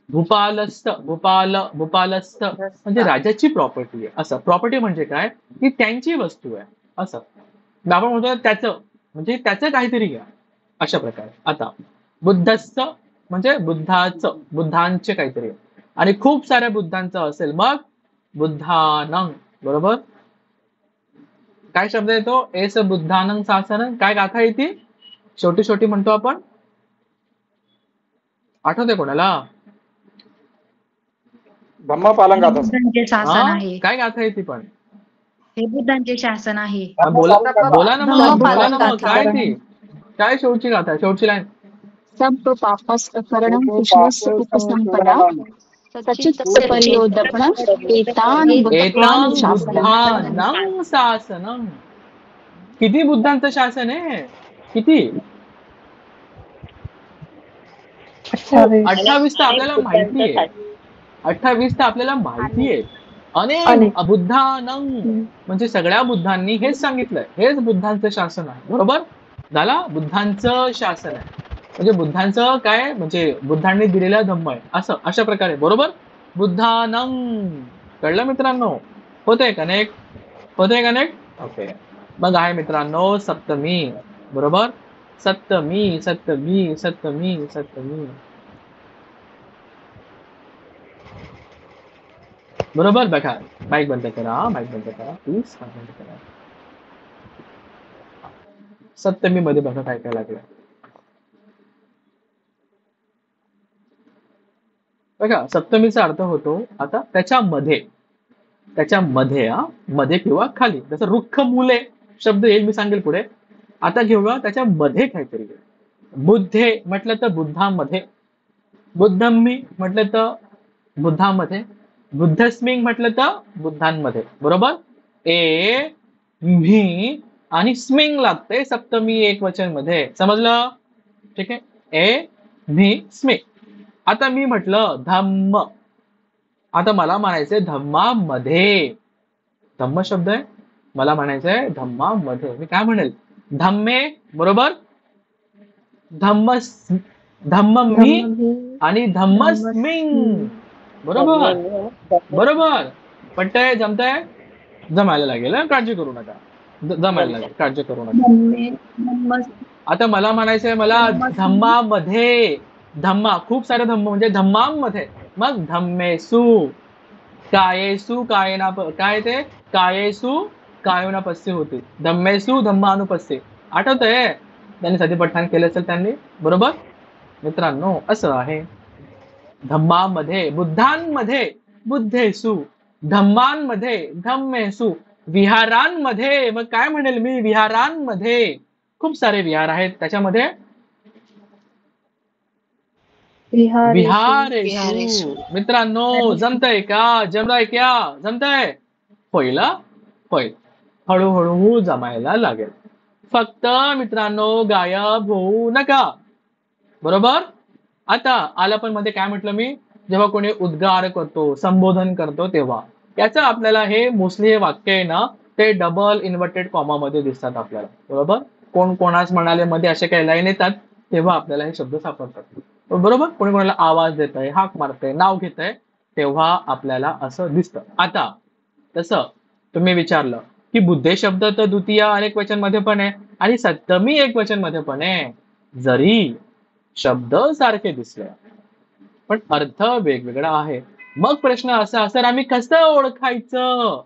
भूपालस्थ भूपालस्थ म्हणजे राजाची प्रॉपर्टी आहे असं. प्रॉपर्टी म्हणजे काय? ही त्यांची वस्तू आहे असं. आपण म्हणतो त्याचं, म्हणजे त्याचं काहीतरी घ्या अशा प्रकारे. आता बुद्धस्थ म्हणजे बुद्धाचं, बुद्धांचे काहीतरी. आणि खूप साऱ्या बुद्धांचं असेल मग बुद्धानं. बरोबर. काय शब्द येतो? एस बुद्धानं शासनं. काय गाथा येते? छोटी छोटी म्हणतो आपण. आठवते कोणाला? धम्मपालन गाथा. बुद्धांचे शासन आहे. काय गाथा येते पण? हे बुद्धांचे शासन आहे. बोला ना मग काय ती? काय शेवटची गाथा? शेवटची लाईन. सब पापस्त करणं कृष्णस्य उपसंपदा सचित परियोदपणं एतान बुद्धानं शासनं. किती बुद्धांचं शासन आहे? किती? 28 तर आपल्याला माहिती आहे. 28 तर आपल्याला माहिती आहे. अनेक बुद्धानं म्हणजे सगळ्या बुद्धांनी हेच सांगितलंय. हेच बुद्धांचं शासन आहे. बरोबर झाला. बुद्धांचं शासन आहे म्हणजे बुद्धांचं काय, म्हणजे बुद्धांनी दिलेला धम्म आहे असं. अशा प्रकारे. बरोबर. बुद्धानं. कळलं मित्रांनो? होतंय कनेक्ट? ओके. मग आहे मित्रांनो सप्तमी. बरोबर. सप्तमी. बरोबर. बघा माईक बंद करा प्लीज. बंद करा. सप्तमी मध्ये बघा काय काय लागलं. बघा सप्तमीचा अर्थ होतो आता त्याच्यामध्ये मध्ये किंवा खाली. जसं रुक्ख मुले शब्द येईल, मी सांगेल पुढे. आता घेऊया त्याच्यामध्ये काहीतरी. बुद्धे म्हटलं तर बुद्धांमध्ये. बुद्धम्मी म्हटलं तर बुद्धांमध्ये. बुद्धस्मिंग म्हटलं तर बुद्धांमध्ये. बरोबर. ए मी आणि स्मिंग लागते सप्तमी एक वचन मध्ये. समजलं? ठीक आहे. ए मी स्मिंग. आता मी म्हटलं धम्म. आता मला म्हणायचंय धम्मामध्ये. धम्म शब्द आहे, मला म्हणायचंय धम्मामध्ये. मी काय म्हणेल? धम्मे. बरोबर. धम्ममी आणि धम्मस्मिंग. बरोबर. पटतंय? जमतंय? जमायला लागेल. काळजी करू नका. जमायला लागेल, काळजी करू नका. आता मला म्हणायचंय मला धम्मामध्ये. धम्मा खूप सारे धम्म म्हणजे धम्मांमध्ये. मग धम्मेसु कायेसु कायेना काय ते कायेसु कायोनापस्ये होते. धम्मेसु धम्मानुपस्ये. आठवतंय? त्यांनी सती पठण केलं असेल त्यांनी. बरोबर मित्रांनो. असं आहे. धम्मामध्ये, बुद्धांमध्ये बुद्धेसु, धम्मांमध्ये धम्मेसु, विहारांमध्ये. मग काय म्हणेल मी? विहारांमध्ये. खूप सारे विहार आहेत त्याच्यामध्ये. विहारेषु. मित्रांनो जमतंय का? जमतंय क्या? जमतंय? पहिला हळूहळू जमायला लागेल. फक्त मित्रांनो गायब होऊ नका. बरोबर. आता आला पण मध्ये काय म्हटलं मी? जेव्हा कोणी उद्गार करतो, संबोधन करतो तेव्हा याचं आपल्याला हे मोस्टली हे वाक्य आहे ना ते डबल इन्व्हर्टेड कॉमा मध्ये दिसतात आपल्याला. बरोबर. कोण कोणास म्हणाले मध्ये असे काही लाईन येतात तेव्हा आपल्याला हे शब्द सापडतात. बरोबर. कोणी कोणाला आवाज देत आहे, हाक मारतंय, नाव घेत आहे तेव्हा आपल्याला असं दिसतं. आता तसं तुम्ही विचारलं की बुद्धे शब्द तर द्वितीय अनेक वचन मध्ये पण आहे आणि सप्तमी एक वचन मध्ये पण आहे. जरी शब्द सारखे दिसले पण अर्थ वेगवेगळा आहे. मग प्रश्न असा सर आम्ही कसं ओळखायचं?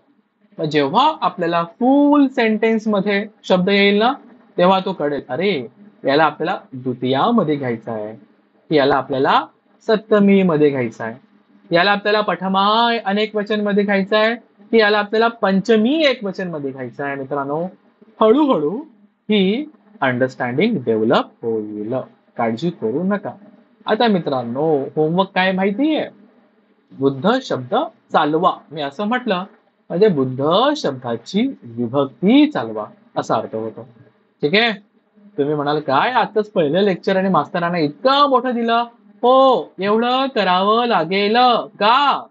मग जेव्हा आपल्याला फुल सेंटेन्स मध्ये शब्द येईल ना तेव्हा तो कळेल, अरे याला आपल्याला द्वितीयामध्ये घ्यायचा आहे, याला आपल्याला सप्तमी मध्ये घ्यायचा आहे, याला आपल्याला पठमाय अनेक वचन मध्ये घ्यायचा आहे की याला आपल्याला पंचमी एक वचन मध्ये घ्यायचं आहे. मित्रांनो हळूहळू ही अंडरस्टँडिंग डेव्हलप होईल, काळजी करू नका. आता मित्रांनो होमवर्क काय माहितीये? बुद्ध शब्द चालवा. मी असं म्हटलं म्हणजे बुद्ध शब्दाची विभक्ती चालवा असा अर्थ होतो. ठीक आहे. तुम्ही म्हणाल काय आताच पहिलं लेक्चर आणि मास्तरांना इतकं मोठं दिलं? हो, एवढं करावं लागेल का?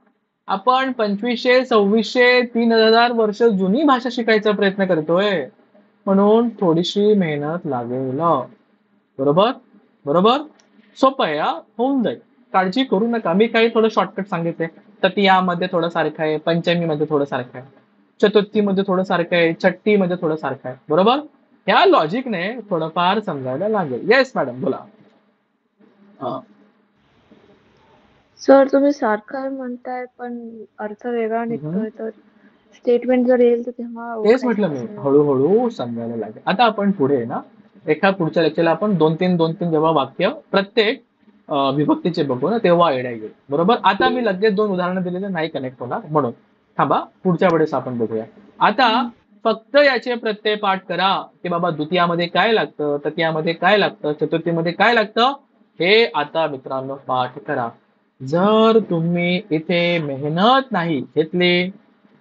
आपण 2500, 2600, 3000 वर्ष जुनी भाषा शिकायचा प्रयत्न करतोय म्हणून थोडीशी मेहनत लागेल. बरोबर बरोबर. सोपं आहे, होऊन जाईल, काळजी करू नका. मी काही थोडं शॉर्टकट सांगितले. तृतीयामध्ये थोडं सारखं आहे, पंचमीमध्ये थोडं सारखं आहे, चतुर्थीमध्ये थोडं सारखं आहे, छठ्ठीमध्ये थोडं सारखं आहे. बरोबर. ह्या लॉजिकने थोडंफार समजायला लागेल. येस मॅडम बोला. सर तुम्ही सारखं आहे म्हणताय पण अर्थ वेगळा निघतोय तर स्टेटमेंट जर येईल तर तेव्हा तेच म्हटलं मी, हळूहळू समजायला लागेल. आता आपण पुढे ना पुढच्या लेक्चरला आपण 2-3 जेव्हा वाक्य प्रत्येक विभक्तीचे बघू ना तेव्हा आयडिया येईल. बरोबर. आता मी लगेच 2 उदाहरणं दिलेले नाही कनेक्ट होणार म्हणून थांबा, पुढच्या वेळेस आपण बघूया. आता फक्त याचे प्रत्यय पाठ करा की बाबा द्वितीयामध्ये काय लागतं, तृतीयामध्ये काय लागतं, चतुर्थीमध्ये काय लागतं, हे आता मित्रांनो पाठ करा. जर तुम्ही इथे मेहनत नाही घेतली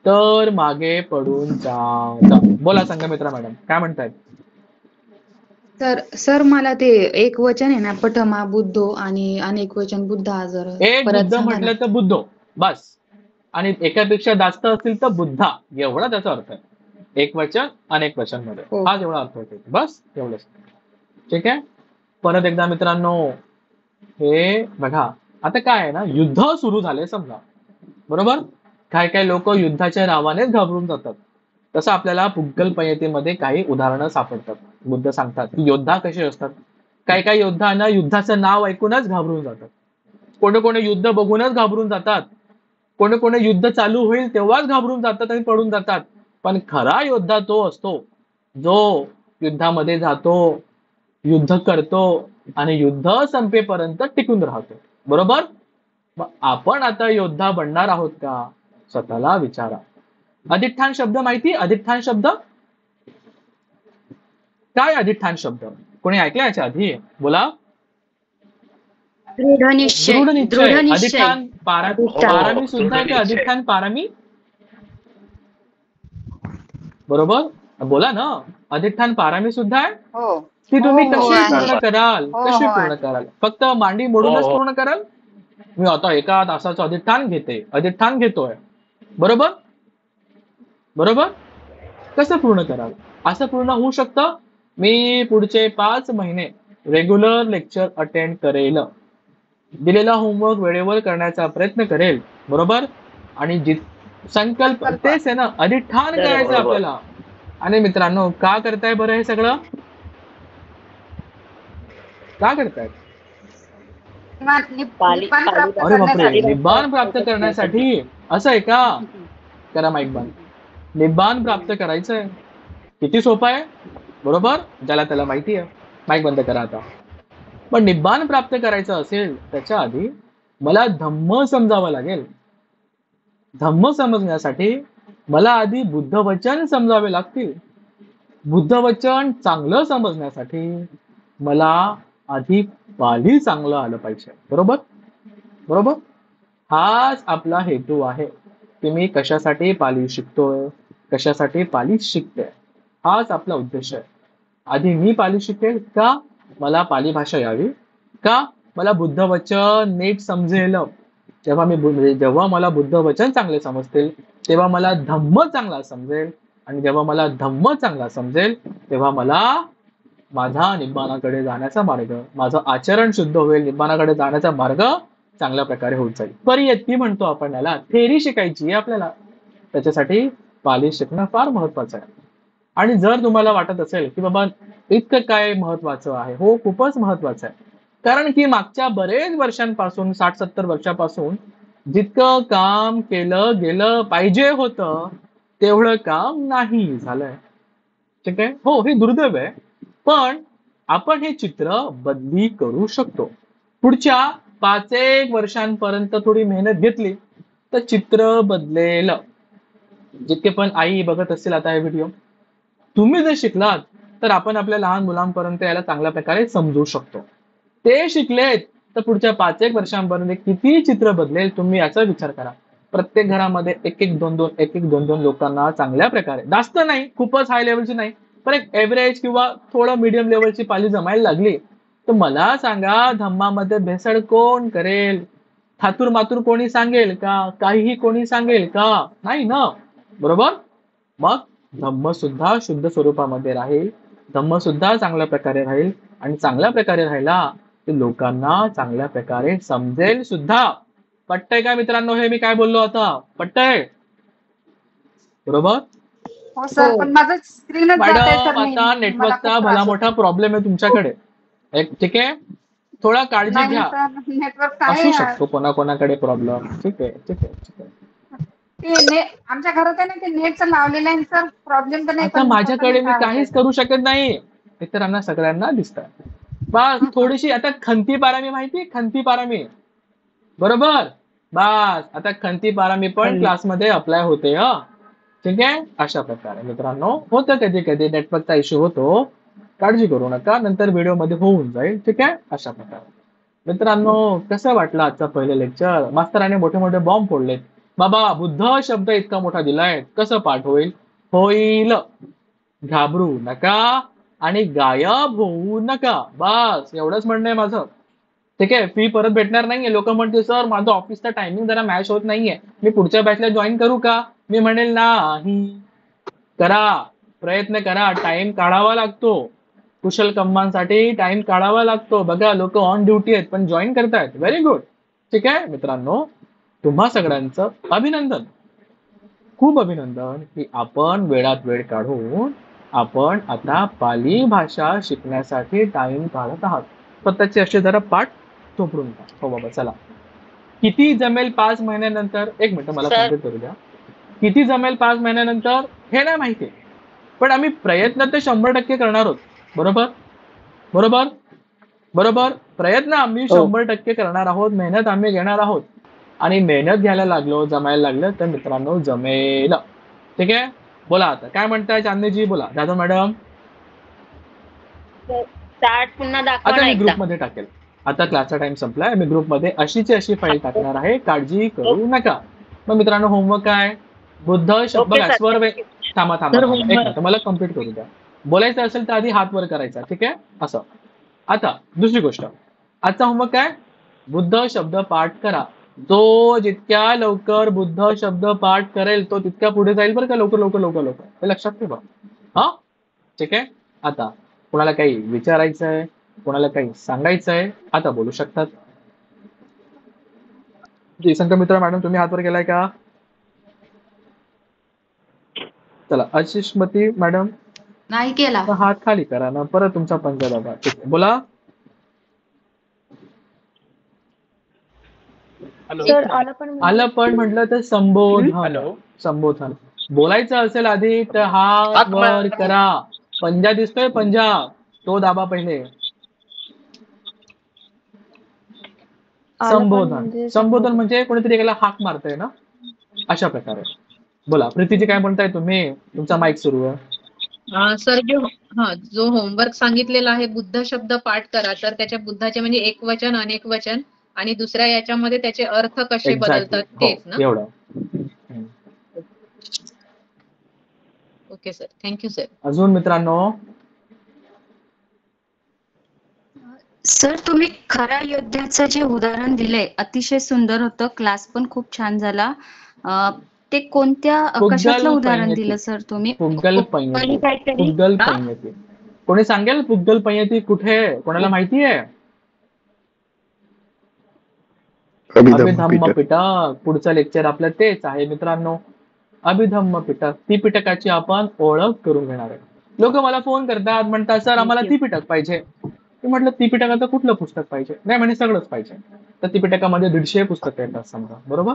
तर मागे पडून जा. बोला संघमित्रा मॅडम काय म्हणतायत? तर सर मला ते एक वचन आहे ना पठमा बुद्धो आणि अनेक वचन बुद्धा जर एक परत बुद्ध सांगा ना. म्हटलं तर बुद्धो बस, आणि एकापेक्षा जास्त असतील तर बुद्धा, एवढा त्याचा अर्थ आहे. एक वचन अनेक वचन मध्ये हो. हा जेवढा अर्थ होतो बस एवढंच. ठीक आहे. परत एकदा मित्रांनो हे बघा, आता काय आहे ना युद्ध सुरू झाले समजा. बरोबर. काय काय लोक युद्धाच्या नावानेच घाबरून जातात. तसं आपल्याला पुग्गलपयतेमध्ये काही उदाहरणं सापडतात. बुद्ध सांगतात की योद्धा कसे असतात. काही काही योद्धांना युद्धाचं नाव ऐकूनच घाबरून जातात. कोणी कोणी युद्ध बघूनच घाबरून जातात. कोणी कोणी युद्ध चालू होईल तेव्हाच घाबरून जातात आणि पडून जातात. पण खरा योद्धा तो असतो जो युद्धामध्ये जातो, युद्ध करतो आणि युद्ध संपेपर्यंत टिकून राहतो. बरोबर. मग आपण आता योद्धा बनणार आहोत का? स्वतःला विचारा. अधिष्ठान शब्द माहिती? अधिष्ठान शब्द काय? अधिष्ठान शब्द कोणी ऐकलं याच्या आधी? बोला. दृढ निश्चय. दृढ निश्चय. अधिष्ठान पारामी सुद्धा आहे का? अधिष्ठान पारामी. बरोबर. बोला ना. अधिष्ठान पारामी सुद्धा आहे हो. की तुम्ही हो, कशी आहे. पूर्ण कराल? हो, कशी हो, पूर्ण आहे. कराल? फक्त मांडी मोडूनच पूर्ण कराल? मी आता एका तासाचं अधिष्ठान घेतोय. बरोबर बरोबर. कसं पूर्ण कराल? असं पूर्ण होऊ शकतं. मी पुढचे 5 महिने रेग्युलर लेक्चर अटेंड करेल, दिलेला होमवर्क वेळेवर करण्याचा प्रयत्न करेल. बरोबर. आणि संकल्प तेच आहे ना, अधिष्ठान करायचं आपल्याला. आणि मित्रांनो का करताय बरं हे सगळं? का करताय? अरे बापरे, निब्बाण प्राप्त करण्यासाठी. असं आहे का? करा माईक बंद. निब्बाण प्राप्त करायचंय. किती सोपं आहे. बरोबर. ज्याला त्याला माहिती आहे. माईक बंद करा आता. पण निब्बाण प्राप्त करायचं असेल त्याच्या आधी मला धम्म समजावं लागेल. धम्म समजण्यासाठी मला आधी बुद्धवचन समजावे लागतील. बुद्धवचन चांगलं समजण्यासाठी मला आधी पाली चांगलं आलं पाहिजे. बरोबर बरोबर. हाच आपला हेतू आहे की मी कशासाठी पाली शिकतोय, कशासाठी पाली शिकतोय, हाच आपला उद्देश आहे. आधी मी पाली शिकेल का? मला पाली भाषा यावी का? मला बुद्धवचन नीट समजेल. जेव्हा मला बुद्धवचन चांगले समजतील तेव्हा मला धम्म चांगला समजेल. आणि जेव्हा मला धम्म चांगला समजेल तेव्हा मला माझा निब्बाणाकडे जाण्याचा मार्ग, माझं आचरण शुद्ध होईल, निब्बाणाकडे जाण्याचा मार्ग चांगल्या प्रकारे होत जाईल. परियत्ती म्हणतो आपण याला. थेरी शिकायची आहे आपल्याला. त्याच्यासाठी पाली शिकणं फार महत्वाचं आहे. आणि जर तुम्हाला वाटत असेल की बाबा इतकं काय महत्वाचं आहे, हो खूपच महत्वाचं आहे, कारण की मागच्या बरेच वर्षांपासून 60-70 वर्षापासून जितकं काम केलं गेलं पाहिजे होतं तेवढं काम नाही झालंय. ठीक आहे, हो हे दुर्दैव आहे, पण आपण हे चित्र बदली करू शकतो. पुढच्या 5-1 वर्षांपर्यंत थोडी मेहनत घेतली तर चित्र बदलेल. जितके पण आई बघत असतील आता हे व्हिडिओ, तुम्ही जर शिकलात तर आपण आपल्या लहान मुलांपर्यंत याला चांगल्या प्रकारे समजू शकतो. ते शिकलेत तर पुढच्या 5-1 वर्षांपर्यंत किती चित्र बदलेल तुम्ही याचा विचार करा. प्रत्येक घरामध्ये एक एक दोन दोन लोकांना चांगल्या प्रकारे, जास्त नाही, खूपच हाय लेवलची नाही, पण एक एव्हरेज किंवा थोडं मीडियम लेवलची पाली जमायला लागली तर मला सांगा धम्मामध्ये भेसळ कोण करेल? थातूर मातूर कोणी सांगेल का? काहीही कोणी सांगेल का? नाही ना, बरोबर. मग धम्म सुद्धा शुद्ध स्वरूपामध्ये राहील, धम्म सुद्धा चांगल्या प्रकारे राहील, आणि चांगल्या प्रकारे राहिला ते लोकांना चांगल्या प्रकारे समजेल सुद्धा. पटतंय का मित्रांनो हे मी काय बोललो आता? पटतंय? बरोबर. हो सर, पण माझं स्क्रीनच जात आहे सर. मॅडम आता नेटवर्कचा भला मोठा प्रॉब्लेम आहे तुमच्याकडे. ठीक आहे, थोडा काळजी घ्या. नेटवर्क असू शकतो कोणाकोणाकडे प्रॉब्लेम. ठीक आहे ठीक आहे ठीक आहे. ते आमच्या घरात आहे ना ते नेटचं लावलेलं आहे सर, प्रॉब्लेम तर नाही. आता माझ्याकडे मी काहीच करू शकत नाही, इतरांना सगळ्यांना दिसत. बस थोडीशी आता खंती पारामी माहिती, खंती पारामी, बरोबर. बस आता खंती पारामी पण क्लासमध्ये अप्लाय होते. ठीक आहे, अशा प्रकारे मित्रांनो होतं कधी कधी नेटवर्कचा इश्यू होतो, काळजी करू नका, नंतर व्हिडिओ मध्ये होऊन जाईल. ठीक आहे, अशा प्रकारे मित्रांनो कसं वाटलं आजचं पहिलं लेक्चर? मास्तराने मोठे मोठे बॉम्ब फोडलेत. बाबा बुद्ध शब्द इतका मोठा दिलाय, कसं पाठ होईल? होईल, घाबरू नका आणि गायब होऊ नका. बस एवढंच म्हणणं आहे माझं. ठीक आहे, फी परत भेटणार नाहीये. लोक म्हणते सर माझं ऑफिसचा टायमिंग जरा मॅच होत नाहीये, मी पुढच्या बॅचला जॉईन करू का? मी म्हणेल नाही, करा, प्रयत्न करा, टाइम काढावा लागतो. कुशल कामांसाठी टाइम काढावा लागतो. बघा लोक ऑन ड्युटी आहेत पण जॉईन करतायत. Very good. ठीक आहे मित्रांनो, तुम्हा सगळ्यांचं अभिनंदन, खूप अभिनंदन की आपण वेळात वेळ काढून आपण आता पाली भाषा शिकण्यासाठी टाइम काढत आहात. स्वतःचे असे जरा पाठ थोपडून घ्या. हो बाबा चला. किती जमेल 5 महिन्यानंतर? एक मिनिट मला कंप्लीट करू द्या. किती जमेल 5 महिन्यानंतर हे नाही माहिती, पण आम्ही प्रयत्न तर 100% करणार आहोत. बरोबर बरोबर बरोबर. प्रयत्न आम्ही 100% करणार आहोत, मेहनत आम्ही घेणार आहोत, आणि मेहनत घ्यायला लागलो, जमायला लागलं तर मित्रांनो जमेल. ठीक आहे, बोला आता काय म्हणताय चांदनीजी? बोला. जाधव मॅडम. पुन्हा आता मी ग्रुपमध्ये टाकेल. आता क्लासचा टाइम संपलाय, मी ग्रुपमध्ये अशीची अशी फाईल टाकणार आहे, काळजी करू नका. मग मित्रांनो होमवर्क काय? बुद्ध शब्द स्वर थांबा थांबा एक मिनिट मला कम्प्लीट करू द्या. बोलायचं असेल तर आधी हात वर करायचा. ठीक आहे, असं. आता दुसरी गोष्ट, आजचा होमवर्क काय? बुद्ध शब्द पाठ करा. जो जितक्या लवकर बुद्ध शब्द पाठ करेल तो तितक्या पुढे जाईल बरं का. लवकर लवकर लवकर लवकर, हे लक्षात ठेवा. हा ठीक आहे. आता कोणाला काही विचारायचं आहे, कोणाला काही सांगायचं आहे, आता बोलू शकतात. जयशंकर मित्र मॅडम तुम्ही हात वर केलाय का? चला. आशिषमती मॅडम नाही केला. हात खाली करा ना, परत तुमचा पंजा दाबा. ठीक आहे, बोला. आलं पण म्हटलं तर संबोधन. संबोधन बोलायचं असेल आधी तर हात वर करा. पंजा दिसतोय, पंजा तो दाबा पहिले. संबोधन. संबोधन म्हणजे कोणीतरी एकाला हाक मारतंय ना, अशा प्रकारे. बोला प्रीतीजी काय म्हणताय तुम्ही? तुमचा माईक सुरू आहे. सर जो होमवर्क सांगितलेला आहे बुद्ध शब्द पाठ करा, तर त्याच्या बुद्धाचे म्हणजे एक वचन, अनेक वचन, आणि दुसऱ्या याच्यामध्ये त्याचे अर्थ कसे बदलतात तेच ना? एवढं. Okay sir, thank you sir. अजून मित्रांनो? सर तुम्ही खऱ्या योद्ध्याचं जे उदाहरण दिलंय अतिशय सुंदर होतं, क्लास पण खूप छान झाला. ते कोणत्या कशातलं उदाहरण दिलं सर तुम्ही? पुग्गल पंयती. पुग्गल पंयती कोणी सांगेल? पुग्गल पंयती कुठे? कोणाला माहिती आहे? अभिधम्म पिटक. पुढचं लेक्चर आपलं तेच आहे मित्रांनो, अभिधम्म पिटक. ती पिटकाची आपण ओळख करून घेणार आहे. लोक मला फोन करतात, म्हणतात सर आम्हाला ती पिटक पाहिजे. मी म्हटलं त्रिपिटकाचं कुठलं पुस्तक पाहिजे? नाही म्हणे सगळंच पाहिजे. तर त्रिपिटकामध्ये 150 पुस्तकं येतात समजा, बरोबर.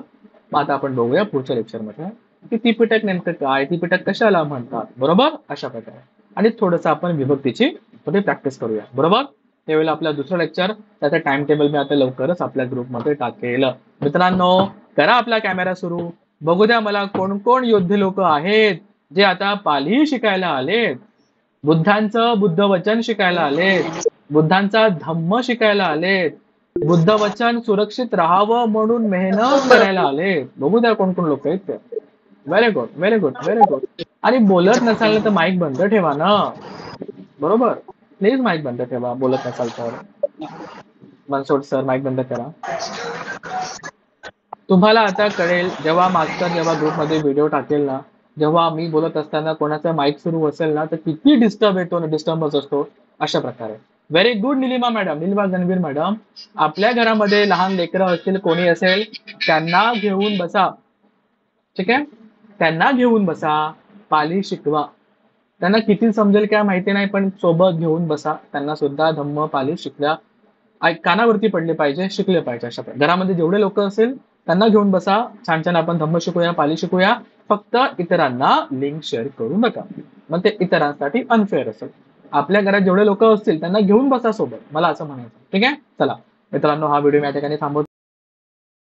मग आता आपण बघूया पुढच्या लेक्चरमध्ये की त्रिपिटक नेमकं काय, त्रिपिटक कशाला म्हणतात, बरोबर, अशा प्रकारे. आणि थोडंसं आपण विभक्तीची थोडी प्रॅक्टिस करूया, बरोबर. त्यावेळेला आपलं दुसरं लेक्चर, त्याचं टाइम टेबल मी आता लवकरच आपल्या ग्रुपमध्ये टाकेल. मित्रांनो, करा आपला कॅमेरा सुरू, बघू द्या मला कोण कोण योद्धे लोक आहेत जे आता पाली शिकायला आलेत, बुद्धांचं बुद्ध वचन शिकायला आलेत, बुद्धांचा धम्म शिकायला आलेत, बुद्ध वचन सुरक्षित राहावं म्हणून मेहनत करायला आलेत. बघू द्या कोण कोण लोक आहेत ते. Very good, very good, very good. आणि बोलत नसाल तर माईक बंद ठेवा ना, बरोबर. प्लीज माईक बंद ठेवा बोलत नसाल तर. मनसोड सर माईक बंद करा. तुम्हाला आता कळेल जेव्हा मास्टर जेव्हा ग्रुपमध्ये व्हिडिओ टाकेल ना, जेव्हा मी बोलत असताना कोणाचा माईक सुरू असेल ना तर किती डिस्टर्ब येतो ना, डिस्टर्बन्स असतो, अशा प्रकारे. Very good Nilima madam, Nilima Ganvir madam. आपल्या घरामध्ये लहान लेकरं असतील, कोणी असेल, त्यांना घेऊन बसा, ठीक आहे. त्यांना घेऊन बसा, पाली शिकवा. त्यांना किती समजेल काय माहिती नाही, पण सोबत घेऊन बसा, त्यांना सुद्धा धम्म पाली शिकल्या, कानावरती पडले पाहिजे, शिकले पाहिजे. अशा प्रकारे घरामध्ये जेवढे लोक असेल त्यांना घेऊन बसा, छान छान आपण धम्म शिकूया, पाली शिकूया. फक्त इतरांना लिंक शेअर करू नका, मग ते इतरांसाठी अनफेअर असेल. आपल्या घरात जेवढे लोक असतील त्यांना घेऊन बसा सोबत, मला असं म्हणायचं, ठीक आहे. चला मित्रांनो, हा व्हिडिओ मी या ठिकाणी थांबवतो.